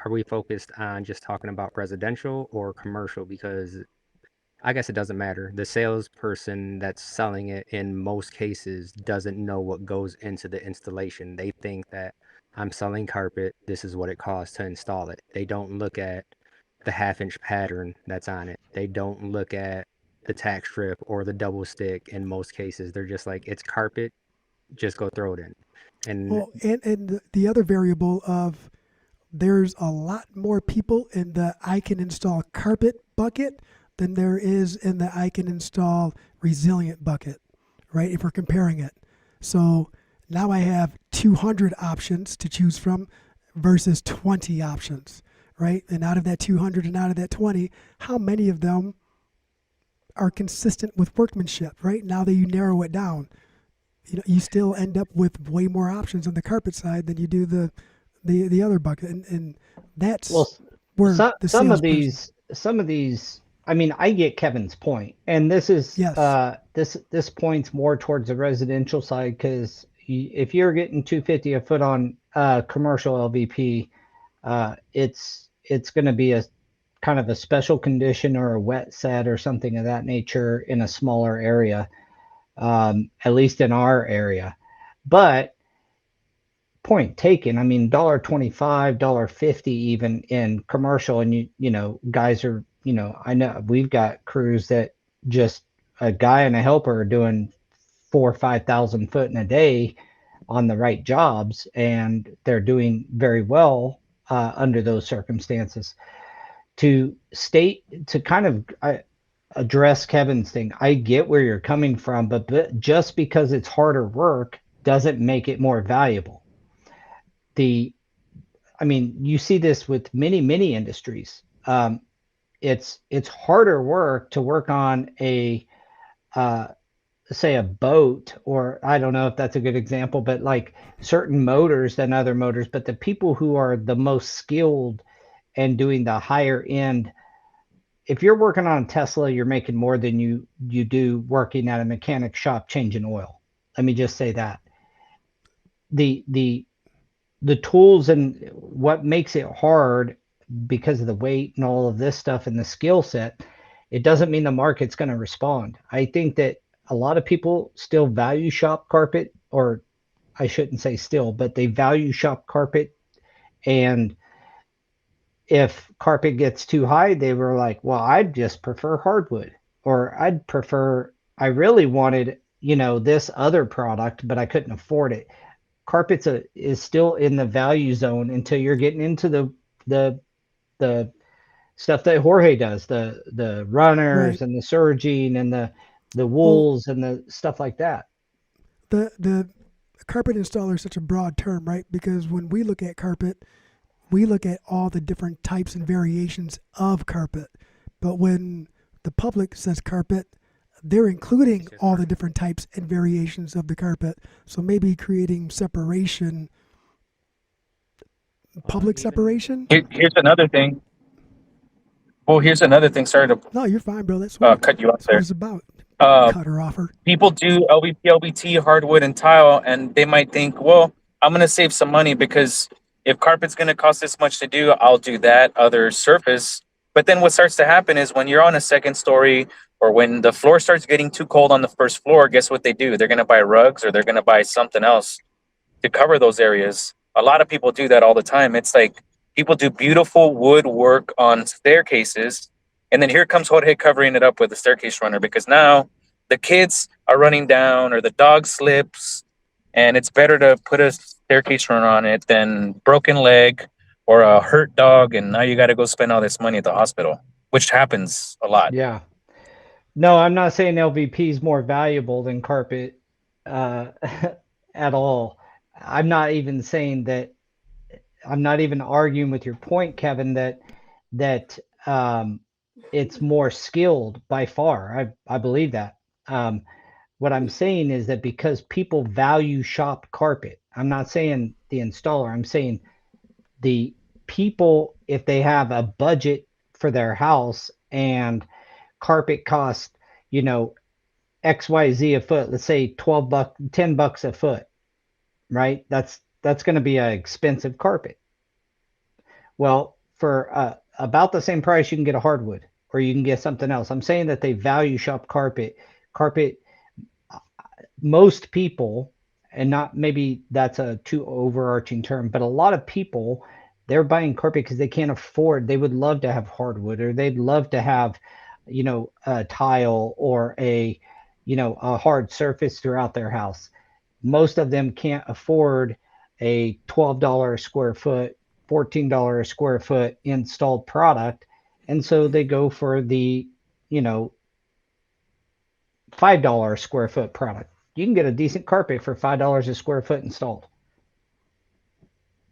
[SPEAKER 2] are we focused on just talking about residential or commercial? Because I guess it doesn't matter. The salesperson that's selling it in most cases doesn't know what goes into the installation. They think that I'm selling carpet, this is what it costs to install it. They don't look at the half-inch pattern that's on it. They don't look at the tack strip or the double stick in most cases. They're just like, it's carpet, just go throw it in. And
[SPEAKER 3] well, and the other variable of there's a lot more people in the I can install carpet bucket than there is in the I can install resilient bucket, right? If we're comparing it. So now I have 200 options to choose from versus 20 options, right? And out of that 200 and out of that 20, how many of them are consistent with workmanship, right? Now that you narrow it down, you still end up with way more options on the carpet side than you do the other bucket, and
[SPEAKER 1] Well,
[SPEAKER 3] that's where the
[SPEAKER 1] some of
[SPEAKER 3] salesperson.
[SPEAKER 1] these I mean, I get Kevin's point, and this is
[SPEAKER 3] Yes.
[SPEAKER 1] this points more towards the residential side because if you're getting 250 a foot on commercial LVP, it's going to be a kind of a special condition or a wet set or something of that nature in a smaller area, at least in our area. But point taken. I mean, $1.25, $1.50 even in commercial, and you know, guys are, you know, I know we've got crews that just a guy and a helper are doing 4 or 5 thousand foot in a day on the right jobs, and they're doing very well under those circumstances. To state to kind of address Kevin's thing, I get where you're coming from, but just because it's harder work doesn't make it more valuable. The I mean, you see this with many industries. It's harder work to work on a uh, say a boat, or I don't know if that's a good example, but like certain motors than other motors. But the people who are the most skilled and doing the higher end, if you're working on a Tesla, you're making more than you do working at a mechanic shop changing oil. Let me just say that the tools and what makes it hard because of the weight and all of this stuff and the skill set, it doesn't mean the market's going to respond. I think that a lot of people still value shop carpet, or I shouldn't say still, but they value shop carpet. And if carpet gets too high, they were like, well, I'd just prefer hardwood, or I really wanted, you know, this other product, but I couldn't afford it. Carpets is still in the value zone until you're getting into the the stuff that Jorge does, the runners
[SPEAKER 3] Right.
[SPEAKER 1] and the surging and the
[SPEAKER 3] Well,
[SPEAKER 1] wools and the stuff like that.
[SPEAKER 3] the carpet installer is such a broad term, right? Because when we look at carpet, we look at all the different types and variations of carpet. But when the public says carpet, they're including
[SPEAKER 2] It's just
[SPEAKER 3] all the
[SPEAKER 2] carpet.
[SPEAKER 3] different types and variations of the carpet. So maybe creating separation,
[SPEAKER 2] Or
[SPEAKER 3] public
[SPEAKER 2] even
[SPEAKER 3] separation.
[SPEAKER 4] Here's another thing. Well, here's another thing. Sorry to
[SPEAKER 3] No, you're fine, bro.
[SPEAKER 4] cut you off
[SPEAKER 3] That's what
[SPEAKER 4] there.
[SPEAKER 3] it's about.
[SPEAKER 4] Uh,
[SPEAKER 3] Cutter offer.
[SPEAKER 4] People do LVP, LVT, hardwood, and tile, and they might think, well, I'm going to save some money because if carpet's going to cost this much to do, I'll do that other surface. But then what starts to happen is when you're on a second story or when the floor starts getting too cold on the first floor, guess what they do? They're going to buy rugs or they're going to buy something else to cover those areas. A lot of people do that all the time. It's like people do beautiful wood work on staircases, and then here comes Jorge covering it up with a staircase runner because now the kids are running down or the dog slips, and it's better to put a staircase runner on it than broken leg or a hurt dog, and now you got to go spend all this money at the hospital, which happens a lot.
[SPEAKER 1] Yeah. No, I'm not saying LVP is more valuable than carpet uh, at all. I'm not even saying that. I'm not even arguing with your point, Kevin, that it's more skilled by far. I believe that. Um, what I'm saying is that because people value shop carpet, I'm not saying the installer. I'm saying the people, if they have a budget for their house and carpet costs, you know, XYZ a foot, let's say 12 bucks, $10 a foot, right? That's going to be an expensive carpet. Well, for about the same price, you can get a hardwood or you can get something else. I'm saying that they value shop carpet. Carpet, most people, and not maybe that's a too overarching term, but a lot of people, they're buying carpet because they can't afford. They would love to have hardwood, or they'd love to have, you know, a tile or you know, a hard surface throughout their house. Most of them can't afford a $12 a square foot, $14 a square foot installed product. And so they go for the, you know, $5 a square foot product. You can get a decent carpet for $5 a square foot installed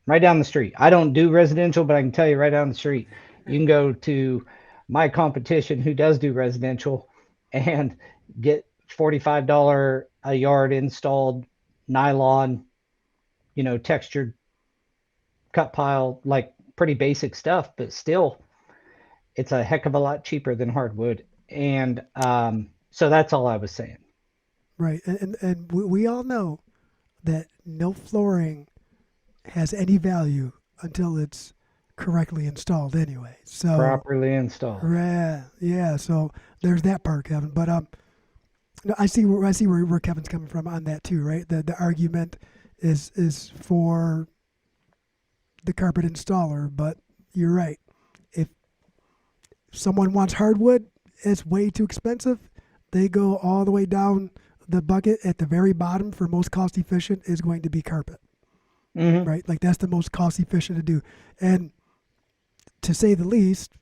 [SPEAKER 1] right down the street. I don't do residential, but I can tell you right down the street. You can go to my competition who does do residential and get $45 a yard installed nylon, you know, textured cut pile, like pretty basic stuff, but still it's a heck of a lot cheaper than hardwood. And so that's all I was saying.
[SPEAKER 3] Right. And we all know that no flooring has any value until it's correctly installed anyway. So,
[SPEAKER 1] Properly installed.
[SPEAKER 3] yeah. So there's that part, Kevin. But no, I see where Kevin's coming from on that too, right? The argument is for the carpet installer, but you're right. If someone wants hardwood, it's way too expensive. They go all the way down the bucket. At the very bottom for most cost efficient is going to be carpet,
[SPEAKER 1] Mm-hmm.
[SPEAKER 3] right? Like that's the most cost efficient to do. And to say the least,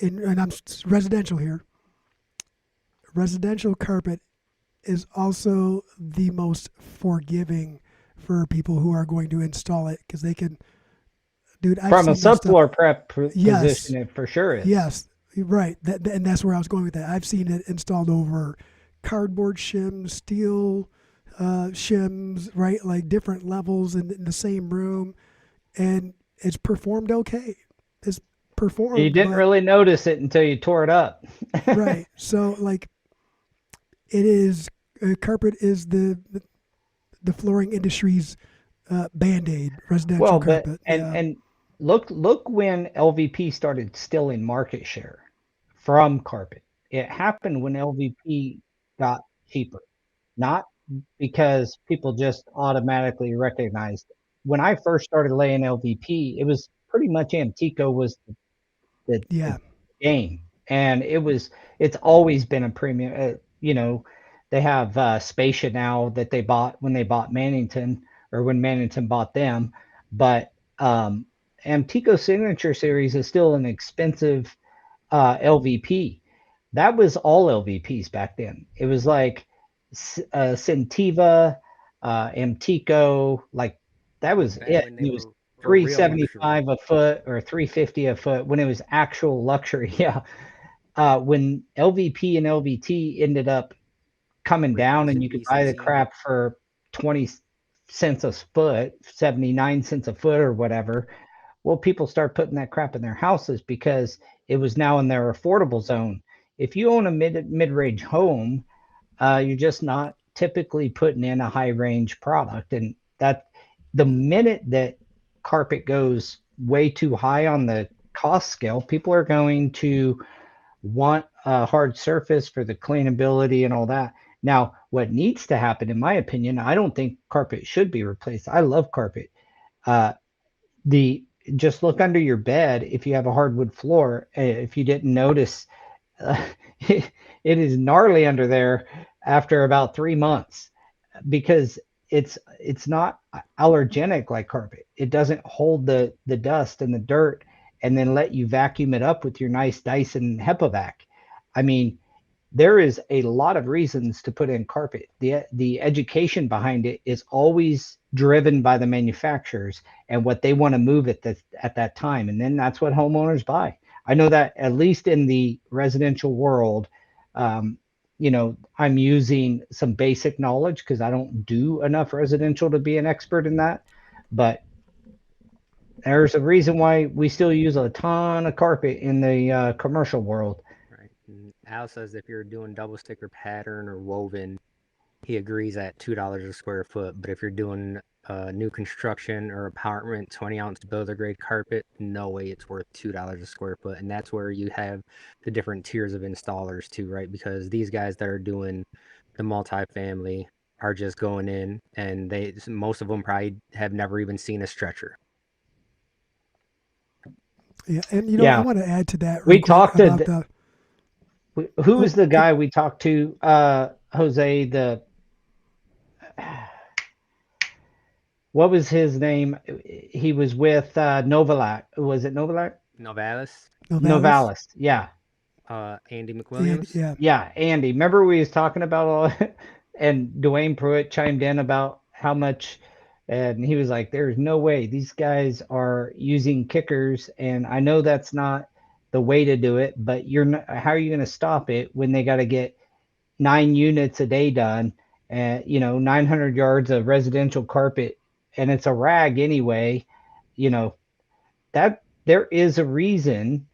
[SPEAKER 3] and I'm residential here, residential carpet is also the most forgiving for people who are going to install it because they can, dude. I've
[SPEAKER 1] From a
[SPEAKER 3] seen this stuff.
[SPEAKER 1] subfloor prep
[SPEAKER 3] Yes,
[SPEAKER 1] position, it for sure is.
[SPEAKER 3] yes, right. And that's where I was going with that. I've seen it installed over cardboard shims, steel shims, right? Like different levels in the same room, and it's performed okay. It's performed.
[SPEAKER 1] You didn't
[SPEAKER 3] but,
[SPEAKER 1] really notice it until you tore it up.
[SPEAKER 3] right. So like, it is carpet is the flooring industry's band-aid residential
[SPEAKER 1] Well, but
[SPEAKER 3] carpet.
[SPEAKER 1] and look when LVP started stealing market share from carpet. It happened when LVP got cheaper, not because people just automatically recognized it. When I first started laying LVP, it was pretty much Antico was the
[SPEAKER 3] Yeah,
[SPEAKER 1] game, and it's always been a premium. They have Spacia now that they bought when they bought Mannington or when Mannington bought them, but Antico Signature Series is still an expensive LVP. That was all LVPs back then. It was like Centtiva, Antico, like that was
[SPEAKER 2] Back
[SPEAKER 1] it.
[SPEAKER 2] when they
[SPEAKER 1] It was
[SPEAKER 2] were real luxury.
[SPEAKER 1] 375 a foot or 350 a foot when it was actual luxury. Yeah. When LVP and LVT ended up coming down and
[SPEAKER 2] Reducing
[SPEAKER 1] you could buy the
[SPEAKER 2] decency.
[SPEAKER 1] crap for 20 cents a foot, 79 cents a foot or whatever. Well, people start putting that crap in their houses because it was now in their affordable zone. If you own a mid-range home, you're just not typically putting in a high range product. And that the minute that carpet goes way too high on the cost scale, people are going to want a hard surface for the cleanability and all that. Now, what needs to happen, in my opinion, I don't think carpet should be replaced. I love carpet. Uh, the Just look under your bed if you have a hardwood floor. If you didn't notice, uh, it is gnarly under there after about 3 months because it's not allergenic like carpet. It doesn't hold the dust and the dirt and then let you vacuum it up with your nice Dyson HEPA. I mean, there is a lot of reasons to put in carpet. The education behind it is always driven by the manufacturers and what they want to move at that time, and then that's what homeowners buy. I know that at least in the residential world, um, I'm using some basic knowledge because I don't do enough residential to be an expert in that, but there's a reason why we still use a ton of carpet in the commercial world.
[SPEAKER 2] Right. And Al says if you're doing double sticker pattern or woven, he agrees at $2 a square foot. But if you're doing new construction or apartment 20-ounce builder grade carpet, no way it's worth $2 a square foot. And that's where you have the different tiers of installers too, right? Because these guys that are doing the multifamily are just going in and most of them probably have never even seen a stretcher.
[SPEAKER 3] yeah. And I
[SPEAKER 1] Yeah,
[SPEAKER 3] want to add to that real
[SPEAKER 1] we
[SPEAKER 3] quick
[SPEAKER 1] talked
[SPEAKER 3] about
[SPEAKER 1] to
[SPEAKER 3] the.
[SPEAKER 1] who
[SPEAKER 3] Oh,
[SPEAKER 1] was the guy we talked to? Jose, what was his name? He was with Novalak. Was it Novalak?
[SPEAKER 2] Novalis,
[SPEAKER 3] Novalis.
[SPEAKER 1] Novalis. Yeah.
[SPEAKER 2] Andy
[SPEAKER 3] And
[SPEAKER 2] McWilliams.
[SPEAKER 3] yeah,
[SPEAKER 1] Yeah, Andy. Remember we was talking about all and Dwayne Pruitt chimed in about how much and he was like, there's no way these guys are using kickers, and I know that's not the way to do it, but you're not, how are you going to stop it when they got to get 9 units a day done and 900 yards of residential carpet and it's a rag anyway, you know, that there is a reason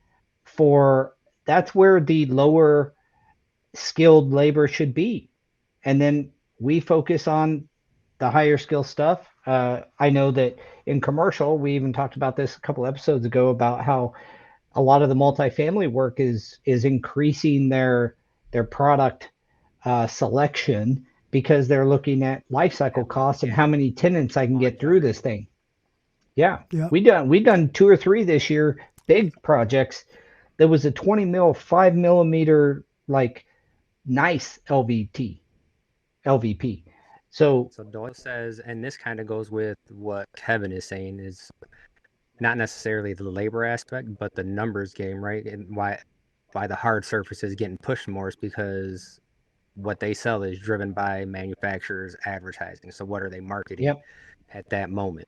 [SPEAKER 1] that's where the lower skilled labor should be. And then we focus on the higher skill stuff. I know that in commercial, we even talked about this a couple episodes ago about how a lot of the multifamily work is increasing their product selection because they're looking at life cycle
[SPEAKER 2] That
[SPEAKER 1] costs and how many
[SPEAKER 2] longevity.
[SPEAKER 1] tenants I can get through this
[SPEAKER 2] Longevity.
[SPEAKER 1] thing. Yeah,
[SPEAKER 3] Yep.
[SPEAKER 1] we done 2 or 3 this year, big projects. There was a 20 mil, 5 millimeter, like nice LVP. So
[SPEAKER 2] So Doyle says, and this kind of goes with what Kevin is saying, is not necessarily the labor aspect, but the numbers game, right? And why the hard surface is getting pushed more is because what they sell is driven by manufacturers' advertising. So what are they marketing
[SPEAKER 1] yep,
[SPEAKER 2] at that moment?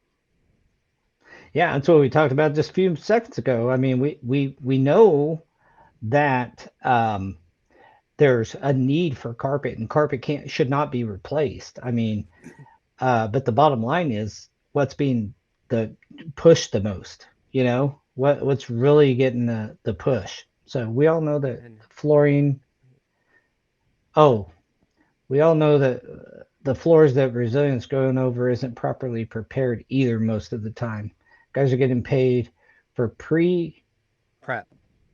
[SPEAKER 1] yeah, that's what we talked about just a few seconds ago. I mean, we know that there's a need for carpet, and carpet can't should not be replaced. I mean, but the bottom line is what's being the pushed the most. What's really getting the push. So we all know that
[SPEAKER 2] And
[SPEAKER 1] flooring. Oh, we all know that the floors that Brazilians going over isn't properly prepared either most of the time. Guys are getting paid for pre.
[SPEAKER 2] prep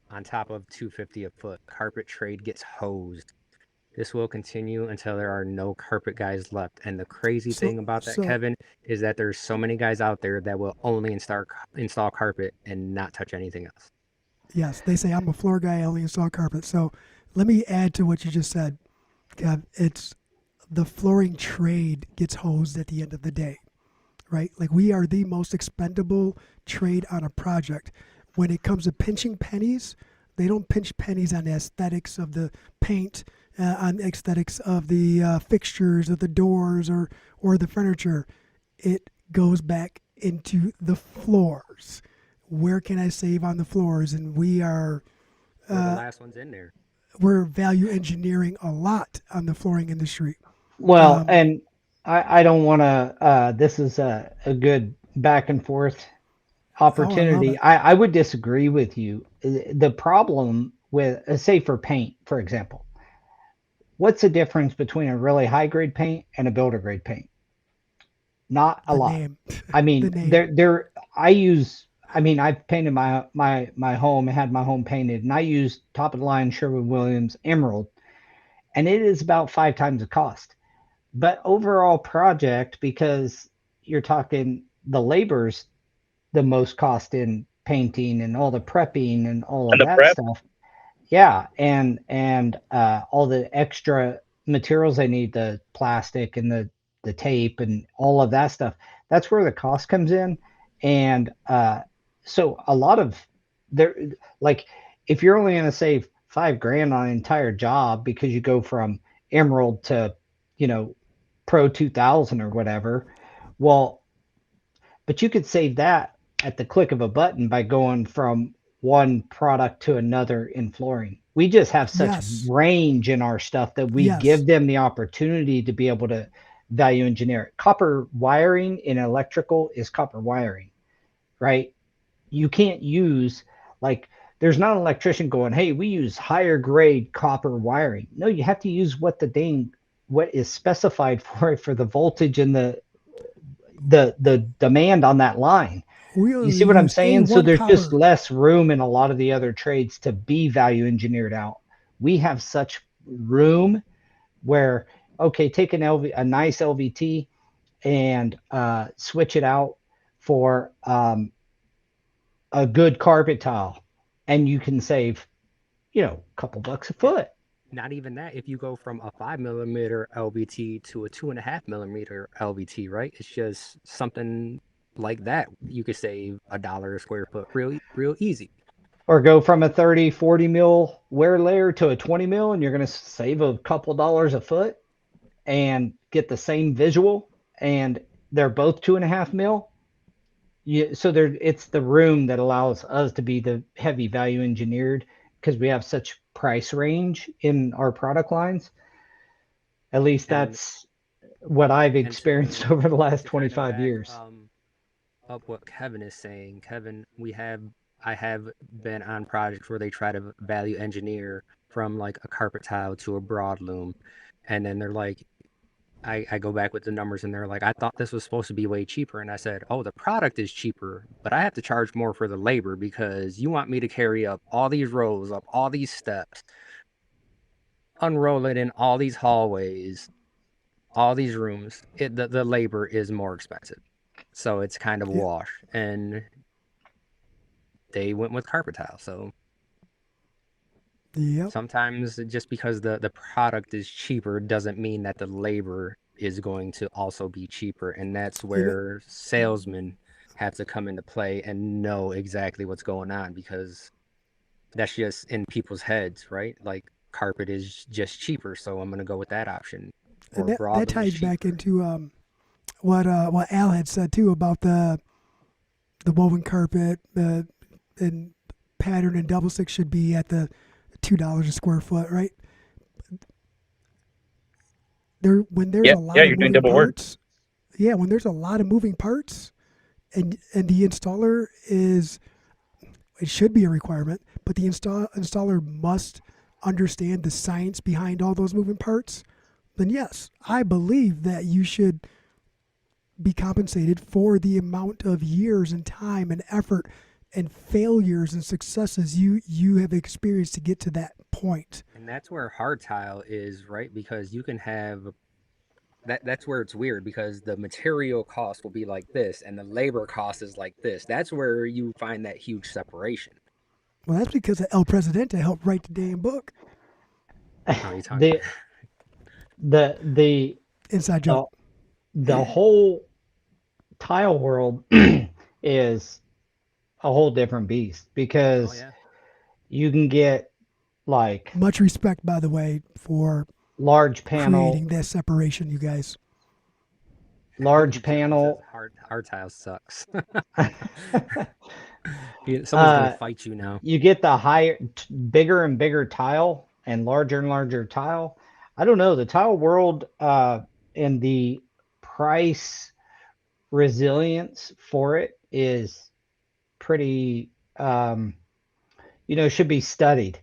[SPEAKER 2] on top of 250 a foot. Carpet trade gets hosed. This will continue until there are no carpet guys left. And the crazy
[SPEAKER 3] So
[SPEAKER 2] thing about that,
[SPEAKER 3] so
[SPEAKER 2] Kevin, is that there's so many guys out there that will only install carpet and not touch anything else.
[SPEAKER 3] yes, they say I'm a floor guy. I only install carpet. So let me add to what you just said, Kev. It's the flooring trade gets hosed at the end of the day, right? Like we are the most expendable trade on a project. When it comes to pinching pennies, they don't pinch pennies on the aesthetics of the paint, on the aesthetics of the fixtures, of the doors, or the furniture. It goes back into the floors. Where can I save on the floors? And
[SPEAKER 2] We're the
[SPEAKER 3] uh,
[SPEAKER 2] last ones in there.
[SPEAKER 3] we're value engineering a lot on the flooring industry.
[SPEAKER 1] Well,
[SPEAKER 3] Um,
[SPEAKER 1] and I don't want to. This is a good back and forth
[SPEAKER 3] oh, I love
[SPEAKER 1] opportunity.
[SPEAKER 3] it.
[SPEAKER 1] I would disagree with you. The problem with, say, for paint, for example, what's the difference between a really high grade paint and a builder grade paint? Not a
[SPEAKER 3] The
[SPEAKER 1] lot.
[SPEAKER 3] name,
[SPEAKER 1] I
[SPEAKER 3] the
[SPEAKER 1] mean,
[SPEAKER 3] name.
[SPEAKER 1] I use. I mean, I've painted my home, had my home painted, and I use top of the line Sherwin-Williams Emerald, and it is about 5 times the cost. But overall project, because you're talking the labor's the most cost in painting and all the prepping and all of
[SPEAKER 4] And the
[SPEAKER 1] that
[SPEAKER 4] prep.
[SPEAKER 1] stuff. Yeah, and all the extra materials they need, the plastic and the tape and all of that stuff. That's where the cost comes in. And so a lot of there, like, if you're only going to save 5 grand on an entire job because you go from Emerald to, you know, Pro 2000 or whatever, well, but you could save that at the click of a button by going from one product to another in flooring. We just have such
[SPEAKER 3] Yes,
[SPEAKER 1] range in our stuff that we
[SPEAKER 3] yes,
[SPEAKER 1] give them the opportunity to be able to value engineer it. Copper wiring in electrical is copper wiring, right? You can't use, like, there's not an electrician going, hey, we use higher grade copper wiring. No, you have to use what is specified for it, for the voltage and the demand on that line.
[SPEAKER 3] we
[SPEAKER 1] You
[SPEAKER 3] only
[SPEAKER 1] see what I'm
[SPEAKER 3] use
[SPEAKER 1] saying? So
[SPEAKER 3] A1
[SPEAKER 1] there's just
[SPEAKER 3] copper.
[SPEAKER 1] less room in a lot of the other trades to be value engineered out. We have such room where, okay, take a nice LVT and switch it out for a good carpet tile, and you can save, a couple bucks a
[SPEAKER 2] And
[SPEAKER 1] foot.
[SPEAKER 2] not even that. If you go from a 5 millimeter LVT to a 2.5 millimeter LVT, right? It's just something like that. You could save $1 a square foot real easy.
[SPEAKER 1] Or go from a 30, 40 mil wear layer to a 20 mil, and you're going to save a couple dollars a foot and get the same visual, and they're both 2.5 mil. So it's the room that allows us to be the heavy value engineered, because we have such price range in our product lines. At least
[SPEAKER 2] And
[SPEAKER 1] that's what I've
[SPEAKER 2] and
[SPEAKER 1] experienced over the last
[SPEAKER 2] to kind of
[SPEAKER 1] 25
[SPEAKER 2] back
[SPEAKER 1] years.
[SPEAKER 2] up what Kevin is saying, Kevin, we have I have been on projects where they try to value engineer from like a carpet tile to a broadloom, and then they're like, I go back with the numbers and they're like, I thought this was supposed to be way cheaper. And I said, oh, the product is cheaper, but I have to charge more for the labor because you want me to carry up all these rows, up all these steps, unroll it in all these hallways, all these rooms. The labor is more expensive. So it's kind of a
[SPEAKER 3] Yeah.
[SPEAKER 2] wash. And they went with carpet tile. So
[SPEAKER 3] Yep.
[SPEAKER 2] sometimes just because the product is cheaper doesn't mean that the labor is going to also be cheaper. And that's
[SPEAKER 3] You know,
[SPEAKER 2] where salesmen have to come into play and know exactly what's going on because that's just in people's heads, right? Like carpet is just cheaper, so I'm gonna go with that option.
[SPEAKER 3] and
[SPEAKER 2] Or
[SPEAKER 3] that
[SPEAKER 2] broadloom is
[SPEAKER 3] ties back
[SPEAKER 2] cheaper.
[SPEAKER 3] into what Al had said too about the woven carpet and pattern and double stick should be at the $2 a square foot, right? There when there's
[SPEAKER 4] Yeah,
[SPEAKER 3] a
[SPEAKER 4] yeah,
[SPEAKER 3] lot of
[SPEAKER 4] you're doing
[SPEAKER 3] moving
[SPEAKER 4] double work.
[SPEAKER 3] parts, yeah, when there's a lot of moving parts, and the installer is it should be a requirement, but the installer must understand the science behind all those moving parts. Then yes, I believe that you should be compensated for the amount of years and time and effort and failures and successes you have experienced to get to that point.
[SPEAKER 2] And that's where hard tile is, right? Because you can have that's where it's weird because the material cost will be like this and the labor cost is like this. That's where you find that huge separation.
[SPEAKER 3] Well, that's because El Presidente helped write the damn book.
[SPEAKER 2] Oh, you talking
[SPEAKER 5] the the the
[SPEAKER 3] Inside joke.
[SPEAKER 5] the the whole tile world is a whole different beast
[SPEAKER 2] Oh
[SPEAKER 5] because
[SPEAKER 2] yeah.
[SPEAKER 5] you can get like
[SPEAKER 3] Much respect, by the way, for
[SPEAKER 5] large
[SPEAKER 3] creating
[SPEAKER 5] panel
[SPEAKER 3] that separation, you guys.
[SPEAKER 5] large
[SPEAKER 2] Joey says
[SPEAKER 5] panel
[SPEAKER 2] hard tile sucks.
[SPEAKER 5] uh
[SPEAKER 2] Someone's gonna fight you now.
[SPEAKER 5] you get the bigger and bigger tile and larger tile. I don't know, the tile world and the price resilience for it is pretty should be studied.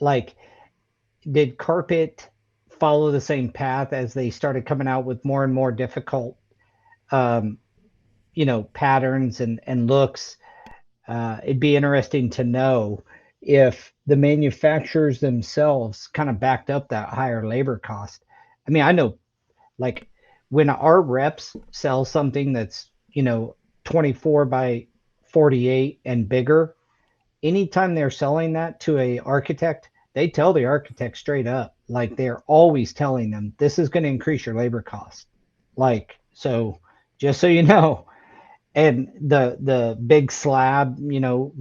[SPEAKER 5] Like, did carpet follow the same path as they started coming out with more and more difficult um patterns and looks? It'd be interesting to know if the manufacturers themselves kind of backed up that higher labor cost. I mean, I know, like, when our reps sell something that's 24 by 48 and bigger, anytime they're selling that to a architect, they tell the architect straight up, like, they're always telling them this is going to increase your labor cost. Like, so just so you know. And the big slab,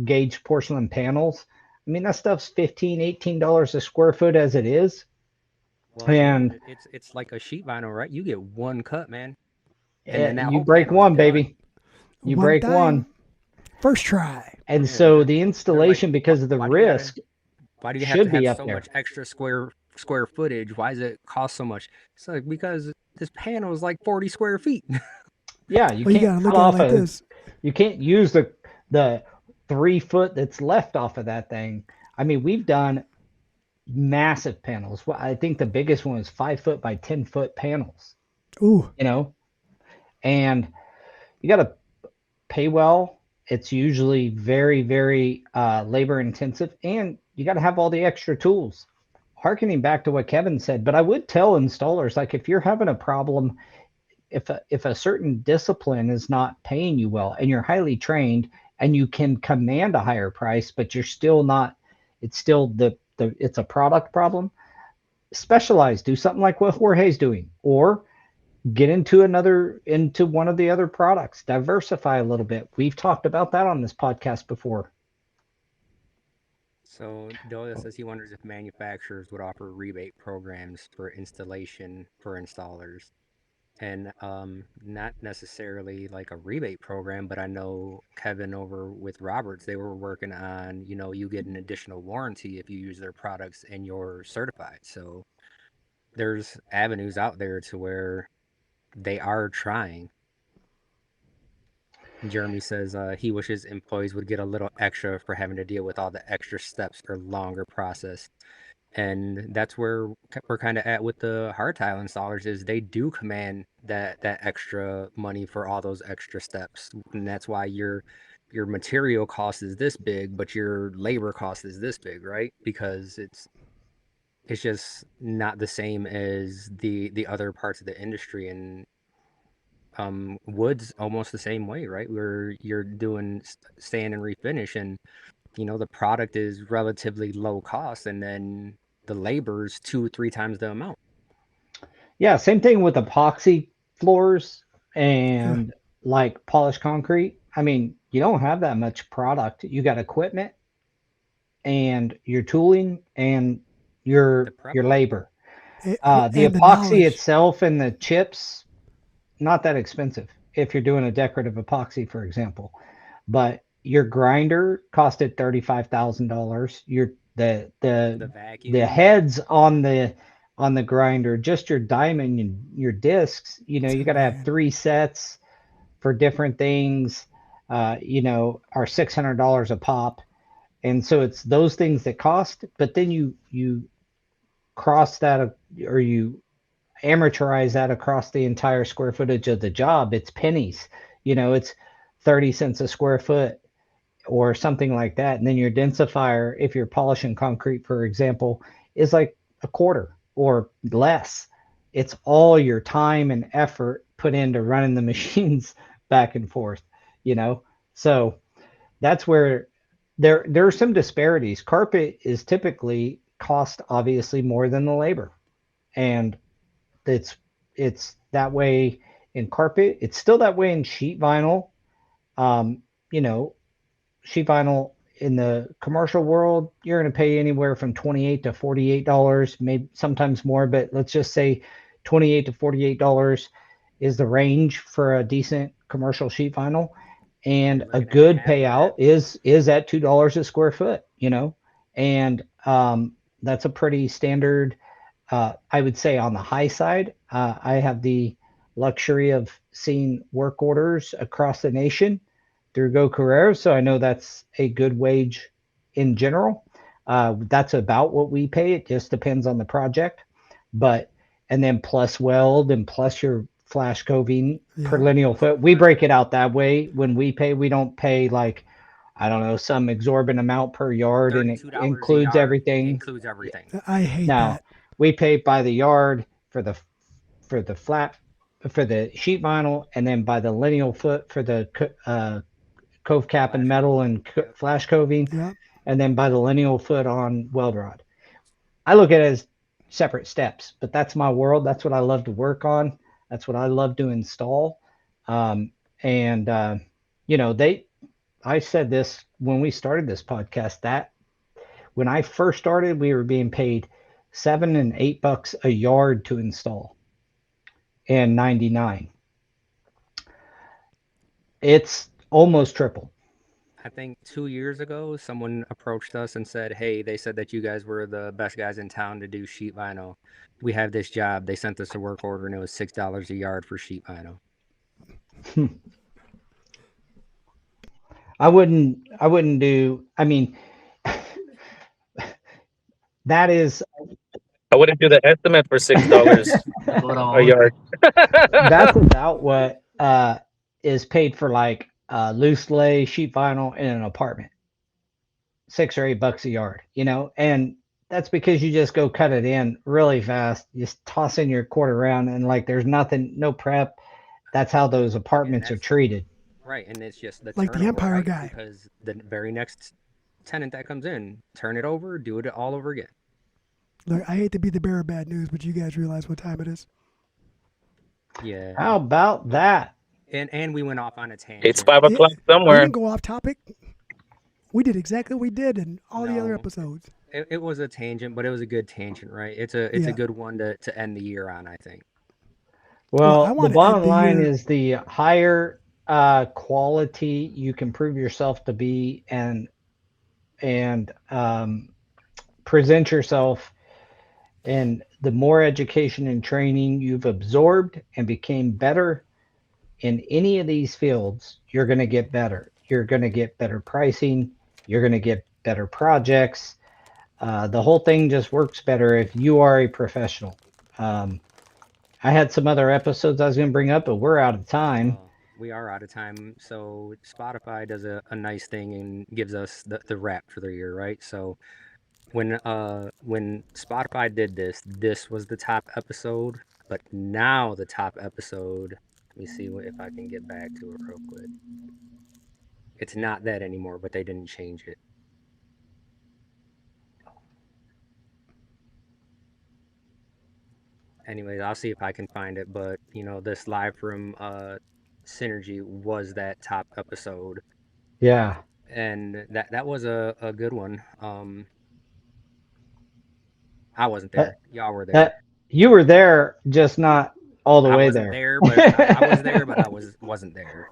[SPEAKER 5] gauge porcelain panels, I mean, that stuff's 15, $18 a square foot as it is.
[SPEAKER 2] Well, yeah,
[SPEAKER 5] And
[SPEAKER 2] it's like a sheet vinyl, right? You get one cut, man, and then that
[SPEAKER 5] you
[SPEAKER 2] whole
[SPEAKER 5] break
[SPEAKER 2] panel's
[SPEAKER 5] one,
[SPEAKER 2] done.
[SPEAKER 5] baby. You
[SPEAKER 3] One
[SPEAKER 5] break one.
[SPEAKER 3] time, first try.
[SPEAKER 5] And
[SPEAKER 2] Yeah,
[SPEAKER 5] so the
[SPEAKER 2] they're like,
[SPEAKER 5] installation, because of the
[SPEAKER 2] why do you gotta,
[SPEAKER 5] risk,
[SPEAKER 2] why do you have to
[SPEAKER 5] should be
[SPEAKER 2] have
[SPEAKER 5] up
[SPEAKER 2] so
[SPEAKER 5] there.
[SPEAKER 2] much extra square footage? Why does it cost so much? It's like because this panel is like 40 square feet.
[SPEAKER 5] Yeah, you
[SPEAKER 3] Well, you
[SPEAKER 5] can't
[SPEAKER 3] got to
[SPEAKER 5] cut
[SPEAKER 3] look at it
[SPEAKER 5] off
[SPEAKER 3] like this.
[SPEAKER 5] you can't use the 3 foot that's left off of that thing. I mean, we've done massive panels. Well, I think the biggest one is 5 foot by 10 foot panels,
[SPEAKER 3] Ooh,
[SPEAKER 5] you know, and you got to pay well. It's usually very, very labor intensive, and you got to have all the extra tools. Harkening back to what Kevin said, but I would tell installers, like, if you're having a problem, if a certain discipline is not paying you well and you're highly trained and you can command a higher price, but you're still not, it's still it's a product problem. Specialize, do something like what Jorge's doing, or get into one of the other products, diversify a little bit. We've talked about that on this podcast before.
[SPEAKER 2] So Dolia says he wonders if manufacturers would offer rebate programs for installation for installers. And not necessarily like a rebate program, but I know Kevin over with Roberts, they were working on, you get an additional warranty if you use their products and you're certified. So there's avenues out there to where they are trying. Jeremy says he wishes employees would get a little extra for having to deal with all the extra steps or longer process. And that's where we're kind of at with the hard tile installers is they do command that extra money for all those extra steps. And that's why your material cost is this big, but your labor cost is this big, right? Because it's just not the same as the other parts of the industry. And wood's almost the same way, right? Where you're doing sand and refinish, and the product is relatively low cost, and then the labor's 2 3 times the amount.
[SPEAKER 5] Yeah, same thing with epoxy floors
[SPEAKER 3] Yeah,
[SPEAKER 5] and like polished concrete. I mean, you don't have that much product. You got equipment and your tooling and
[SPEAKER 2] The prep
[SPEAKER 5] your
[SPEAKER 2] work.
[SPEAKER 5] labor.
[SPEAKER 3] A-
[SPEAKER 5] The
[SPEAKER 3] and the
[SPEAKER 5] epoxy
[SPEAKER 3] knowledge.
[SPEAKER 5] itself and the chips, not that expensive if you're doing a decorative epoxy, for example. But your grinder costed $35,000. Your
[SPEAKER 2] The
[SPEAKER 5] the
[SPEAKER 2] vacuum.
[SPEAKER 5] heads on the grinder, just your diamond and your discs. You
[SPEAKER 3] 10
[SPEAKER 5] got to have
[SPEAKER 3] grand.
[SPEAKER 5] 3 sets for different things. Are $600 a pop, and so it's those things that cost. But then you cross that or you amortize that across the entire square footage of the job. It's pennies. It's 30 cents a square foot or something like that. And then your densifier, if you're polishing concrete, for example, is like a quarter or less. It's all your time and effort put into running the machines back and forth, you know? So that's where there are some disparities. Carpet is typically cost obviously more than the labor. And it's it's that way in carpet. It's still that way in sheet vinyl. Um, you know, Sheet vinyl in the commercial world, you're going to pay anywhere from $28 to $48, maybe sometimes more, but let's just say $28 to $48 is the range for a decent commercial sheet vinyl.
[SPEAKER 2] You're
[SPEAKER 5] And a
[SPEAKER 2] looking at
[SPEAKER 5] good
[SPEAKER 2] half of
[SPEAKER 5] payout
[SPEAKER 2] that.
[SPEAKER 5] is at $2 a square foot. And that's a pretty standard. I would say on the high side. I have the luxury of seeing work orders across the nation through Go Careers, so I know that's a good wage in general. That's about what we pay. It just depends on the project, but and then plus weld and plus your flash coving per
[SPEAKER 3] Yeah.
[SPEAKER 5] lineal
[SPEAKER 2] Plus
[SPEAKER 5] foot. We break
[SPEAKER 2] prep.
[SPEAKER 5] it out that way when we pay. We don't pay like I don't know some exorbitant amount per yard, and it
[SPEAKER 2] $32 a
[SPEAKER 5] includes
[SPEAKER 2] yard
[SPEAKER 5] everything.
[SPEAKER 2] includes everything.
[SPEAKER 3] I hate
[SPEAKER 5] Now
[SPEAKER 3] that.
[SPEAKER 5] we pay by the yard for the flat for the sheet vinyl, and then by the lineal foot for the cove cap and
[SPEAKER 2] Flash
[SPEAKER 5] metal
[SPEAKER 2] coving.
[SPEAKER 5] and
[SPEAKER 2] Yep.
[SPEAKER 5] flash coving,
[SPEAKER 3] Yeah.
[SPEAKER 5] and then by the lineal foot on weld rod. I look at it as separate steps, but that's my world. That's what I love to work on. That's what I love to install. Um, and they. I said this when we started this podcast that when I first started, we were being paid $7 and $8 a yard to install and 99. It's almost triple.
[SPEAKER 2] I think 2 years ago, someone approached us and said, "Hey, they said that you guys were the best guys in town to do sheet vinyl. We have this job." They sent us a work order, and it was $6 a yard for sheet vinyl.
[SPEAKER 5] I wouldn't do. I mean, that is
[SPEAKER 4] I wouldn't do the estimate for $6
[SPEAKER 2] Hold
[SPEAKER 4] a
[SPEAKER 2] on.
[SPEAKER 4] yard.
[SPEAKER 5] that's about what is paid for like loose lay sheet vinyl in an apartment, $6 or $8 a yard. And that's because you just go cut it in really fast, just toss in your quarter round, and like there's nothing, no prep. That's how those
[SPEAKER 2] And
[SPEAKER 5] apartments are
[SPEAKER 2] that's
[SPEAKER 5] treated.
[SPEAKER 2] right. And it's just the
[SPEAKER 3] Like the
[SPEAKER 2] turnover,
[SPEAKER 3] Empire
[SPEAKER 2] right?
[SPEAKER 3] guy.
[SPEAKER 2] Because the very next tenant that comes in, turn it over, do it all over again.
[SPEAKER 3] Look, I hate to be the bearer of bad news, but you guys realize what time it is.
[SPEAKER 2] Yeah.
[SPEAKER 5] How about that?
[SPEAKER 2] And we went off on a
[SPEAKER 4] It's
[SPEAKER 2] tangent.
[SPEAKER 4] 5 o'clock
[SPEAKER 3] We
[SPEAKER 4] somewhere.
[SPEAKER 3] didn't go off topic. We did exactly what we did in all the other
[SPEAKER 2] No,
[SPEAKER 3] episodes.
[SPEAKER 2] it was a tangent, but it was a good tangent, right? It's a
[SPEAKER 3] Yeah.
[SPEAKER 2] good one to end the year on, I think.
[SPEAKER 3] Well, I
[SPEAKER 5] Well, the
[SPEAKER 3] want to end
[SPEAKER 5] bottom
[SPEAKER 3] the
[SPEAKER 5] line
[SPEAKER 3] year.
[SPEAKER 5] is the higher quality you can prove yourself to be and present yourself, and the more education and training you've absorbed and became better in any of these fields, you're going to get better. You're going to get better pricing. You're going to get better projects. The whole thing just works better if you are a professional. Um, I had some other episodes I was going to bring up, but we're out of time.
[SPEAKER 2] We are out of time. So Spotify does a nice thing and gives us the wrap for the year, right? So when Spotify did this, this was the top episode, but now the top episode, let me see if I can get back to it real quick. It's not that anymore, but they didn't change it. Anyways, I'll see if I can find it, but this live from Synergy was that top episode.
[SPEAKER 5] Yeah.
[SPEAKER 2] And that was a good one. I wasn't
[SPEAKER 5] That,
[SPEAKER 2] there. Y'all were there.
[SPEAKER 5] that you were there, just not all the
[SPEAKER 2] I
[SPEAKER 5] way
[SPEAKER 2] wasn't
[SPEAKER 5] there.
[SPEAKER 2] there, but I was there, but I wasn't there.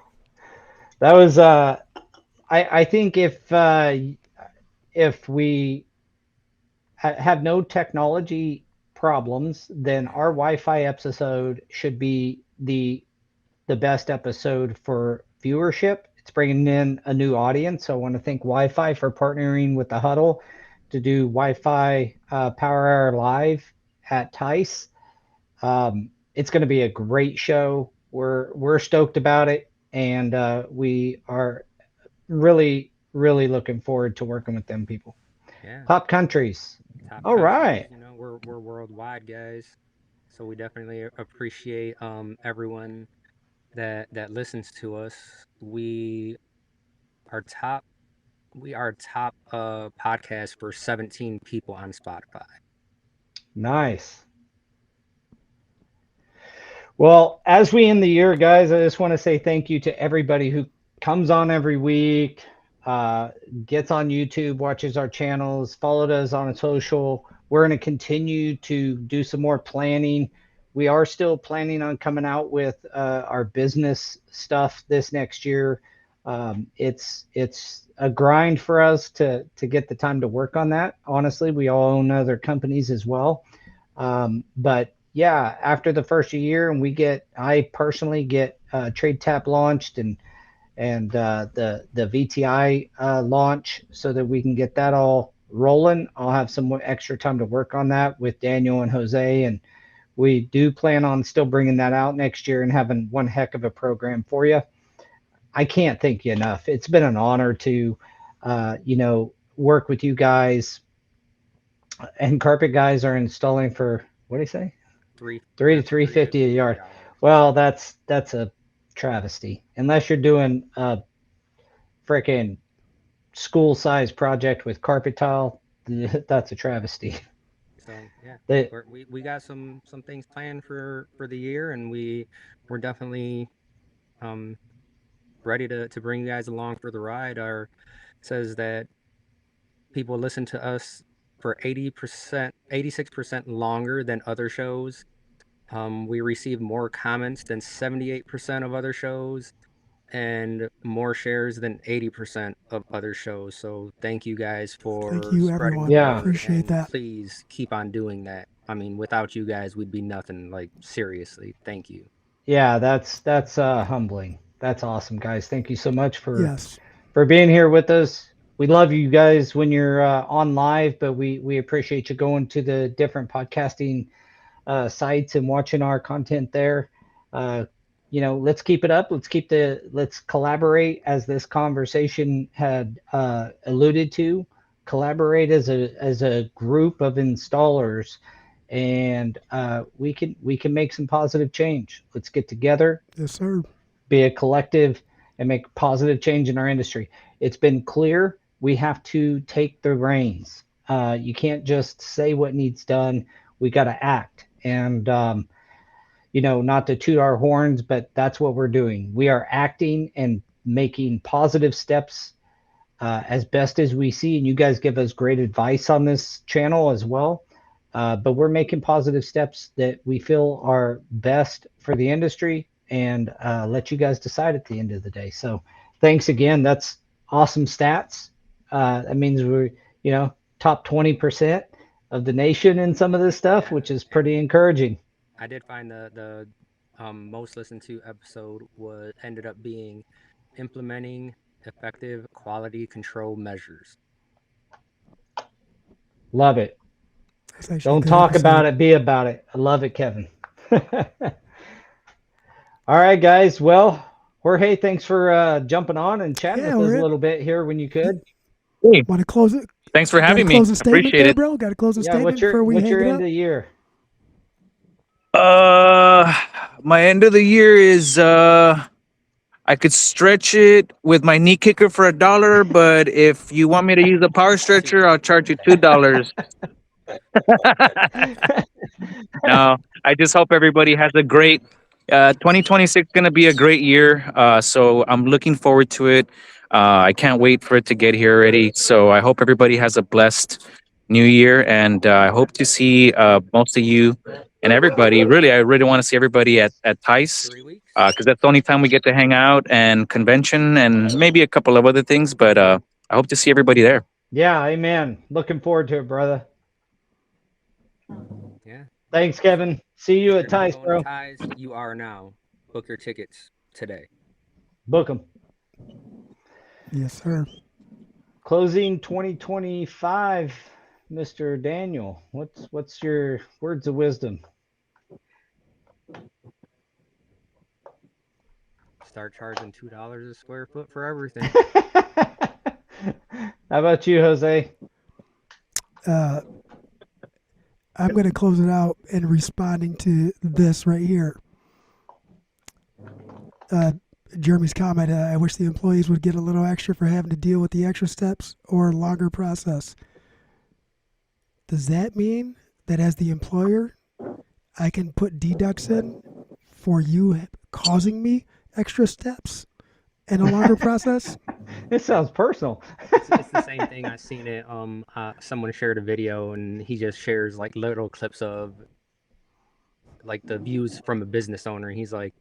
[SPEAKER 5] That was I think if we have no technology problems, then our Wi-Fi episode should be the best episode for viewership. It's bringing in a new audience. So I want to thank Wi-Fi for partnering with the Huddle to do Wi-Fi Power Hour Live at Tice. It's going to be a great show. We're stoked about it, and we are really looking forward to working with them people.
[SPEAKER 2] Yeah.
[SPEAKER 5] Top countries.
[SPEAKER 2] Top
[SPEAKER 5] All
[SPEAKER 2] countries,
[SPEAKER 5] right.
[SPEAKER 2] we're worldwide, guys. So we definitely appreciate everyone that listens to us. We are top podcast for 17 people on Spotify.
[SPEAKER 5] Nice. Well, as we end the year, guys, I just want to say thank you to everybody who comes on every week, gets on YouTube, watches our channels, followed us on social. We're going to continue to do some more planning. We are still planning on coming out with our business stuff this next year. It's a grind for us to get the time to work on that. Honestly, we all own other companies as well. But yeah, after the first year, and I personally get Trade Tap launched and the VTI launch, so that we can get that all rolling. I'll have some more extra time to work on that with Daniel and Jose, and we do plan on still bringing that out next year and having one heck of a program for you. I can't thank you enough. It's been an honor to, work with you guys. And carpet guys are installing for, what do you say?
[SPEAKER 2] Three
[SPEAKER 5] to 350 a yard. Well, that's a travesty. Unless you're doing a freaking school size project with carpet tile, that's a travesty.
[SPEAKER 2] So yeah, we got some things planned for the year, and we're definitely ready to bring you guys along for the ride. Our says that people listen to us for 80%, 86% longer than other shows. We receive more comments than 78% of other shows, and more shares than 80% of other shows. So thank you guys for
[SPEAKER 3] Thank you,
[SPEAKER 2] spreading
[SPEAKER 3] everyone.
[SPEAKER 2] the
[SPEAKER 5] Yeah.
[SPEAKER 2] word,
[SPEAKER 3] Appreciate
[SPEAKER 2] and
[SPEAKER 3] that.
[SPEAKER 2] please keep on doing that. I mean, without you guys, we'd be nothing. Like, seriously, thank you.
[SPEAKER 5] Yeah, that's humbling. That's awesome, guys. Thank you so much for
[SPEAKER 3] Yes.
[SPEAKER 5] being here with us. We love you guys when you're on live, but we appreciate you going to the different podcasting sites and watching our content there. Let's keep it up. Let's collaborate, as this conversation had alluded to. Collaborate as a group of installers, and we can make some positive change. Let's get together.
[SPEAKER 3] Yes, sir.
[SPEAKER 5] Be a collective and make positive change in our industry. It's been clear we have to take the reins. You can't just say what needs done. We got to act. And, not to toot our horns, but that's what we're doing. We are acting and making positive steps as best as we see. And you guys give us great advice on this channel as well. But we're making positive steps that we feel are best for the industry, and let you guys decide at the end of the day. So thanks again. That's awesome stats. That means we're, top 20% of the nation in some of this stuff, which is pretty encouraging.
[SPEAKER 2] I did find the most listened to episode was ended up being implementing effective quality control measures.
[SPEAKER 5] Love it.
[SPEAKER 3] That's actually a
[SPEAKER 5] Don't
[SPEAKER 3] good
[SPEAKER 5] talk
[SPEAKER 3] episode.
[SPEAKER 5] about it, be about it. I love it, Kevin. All right, guys. Well, Jorge, thanks for jumping on and chatting
[SPEAKER 3] Yeah,
[SPEAKER 5] with us
[SPEAKER 3] we're
[SPEAKER 5] a
[SPEAKER 3] it.
[SPEAKER 5] little bit here when you could.
[SPEAKER 4] Hey,
[SPEAKER 3] Want to close it?
[SPEAKER 4] thanks for
[SPEAKER 3] Got to
[SPEAKER 4] having me.
[SPEAKER 3] close a statement
[SPEAKER 4] Appreciate
[SPEAKER 3] there,
[SPEAKER 4] it.
[SPEAKER 3] bro. Got to close a
[SPEAKER 5] Yeah,
[SPEAKER 3] statement before we
[SPEAKER 5] what's
[SPEAKER 3] hang
[SPEAKER 5] your
[SPEAKER 3] it
[SPEAKER 5] end
[SPEAKER 3] up.
[SPEAKER 5] of the year?
[SPEAKER 4] My end of the year is I could stretch it with my knee kicker for $1, but if you want me to use the power stretcher, I'll charge you $2. No, I just hope everybody has a great 2026 going to be a great year. So I'm looking forward to it. I can't wait for it to get here already. So I hope everybody has a blessed new year. And I hope to see most of you and everybody. Really, I really want to see everybody at TICE
[SPEAKER 2] 3 weeks.
[SPEAKER 4] because that's the only time we get to hang out and convention and maybe a couple of other things. But I hope to see everybody there.
[SPEAKER 5] Yeah, amen. Looking forward to it, brother.
[SPEAKER 2] Yeah.
[SPEAKER 5] Thanks, Kevin. See you at
[SPEAKER 2] If you're not
[SPEAKER 5] TICE,
[SPEAKER 2] going
[SPEAKER 5] bro.
[SPEAKER 2] to Ties, you are now. Book your tickets today.
[SPEAKER 5] Book them.
[SPEAKER 3] Yes, sir.
[SPEAKER 5] Closing 2025, Mr. Daniel. What's your words of wisdom?
[SPEAKER 2] Start charging $2 a square foot for everything.
[SPEAKER 5] How about you, Jose?
[SPEAKER 3] I'm going to close it out in responding to this right here. Jeremy's comment, I wish the employees would get a little extra for having to deal with the extra steps or longer process. Does that mean that as the employer, I can put deducts in for you causing me extra steps and a longer process?
[SPEAKER 5] This sounds personal.
[SPEAKER 2] It's the same thing. I seen it. Someone shared a video and he just shares like little clips of like the views from a business owner. He's like,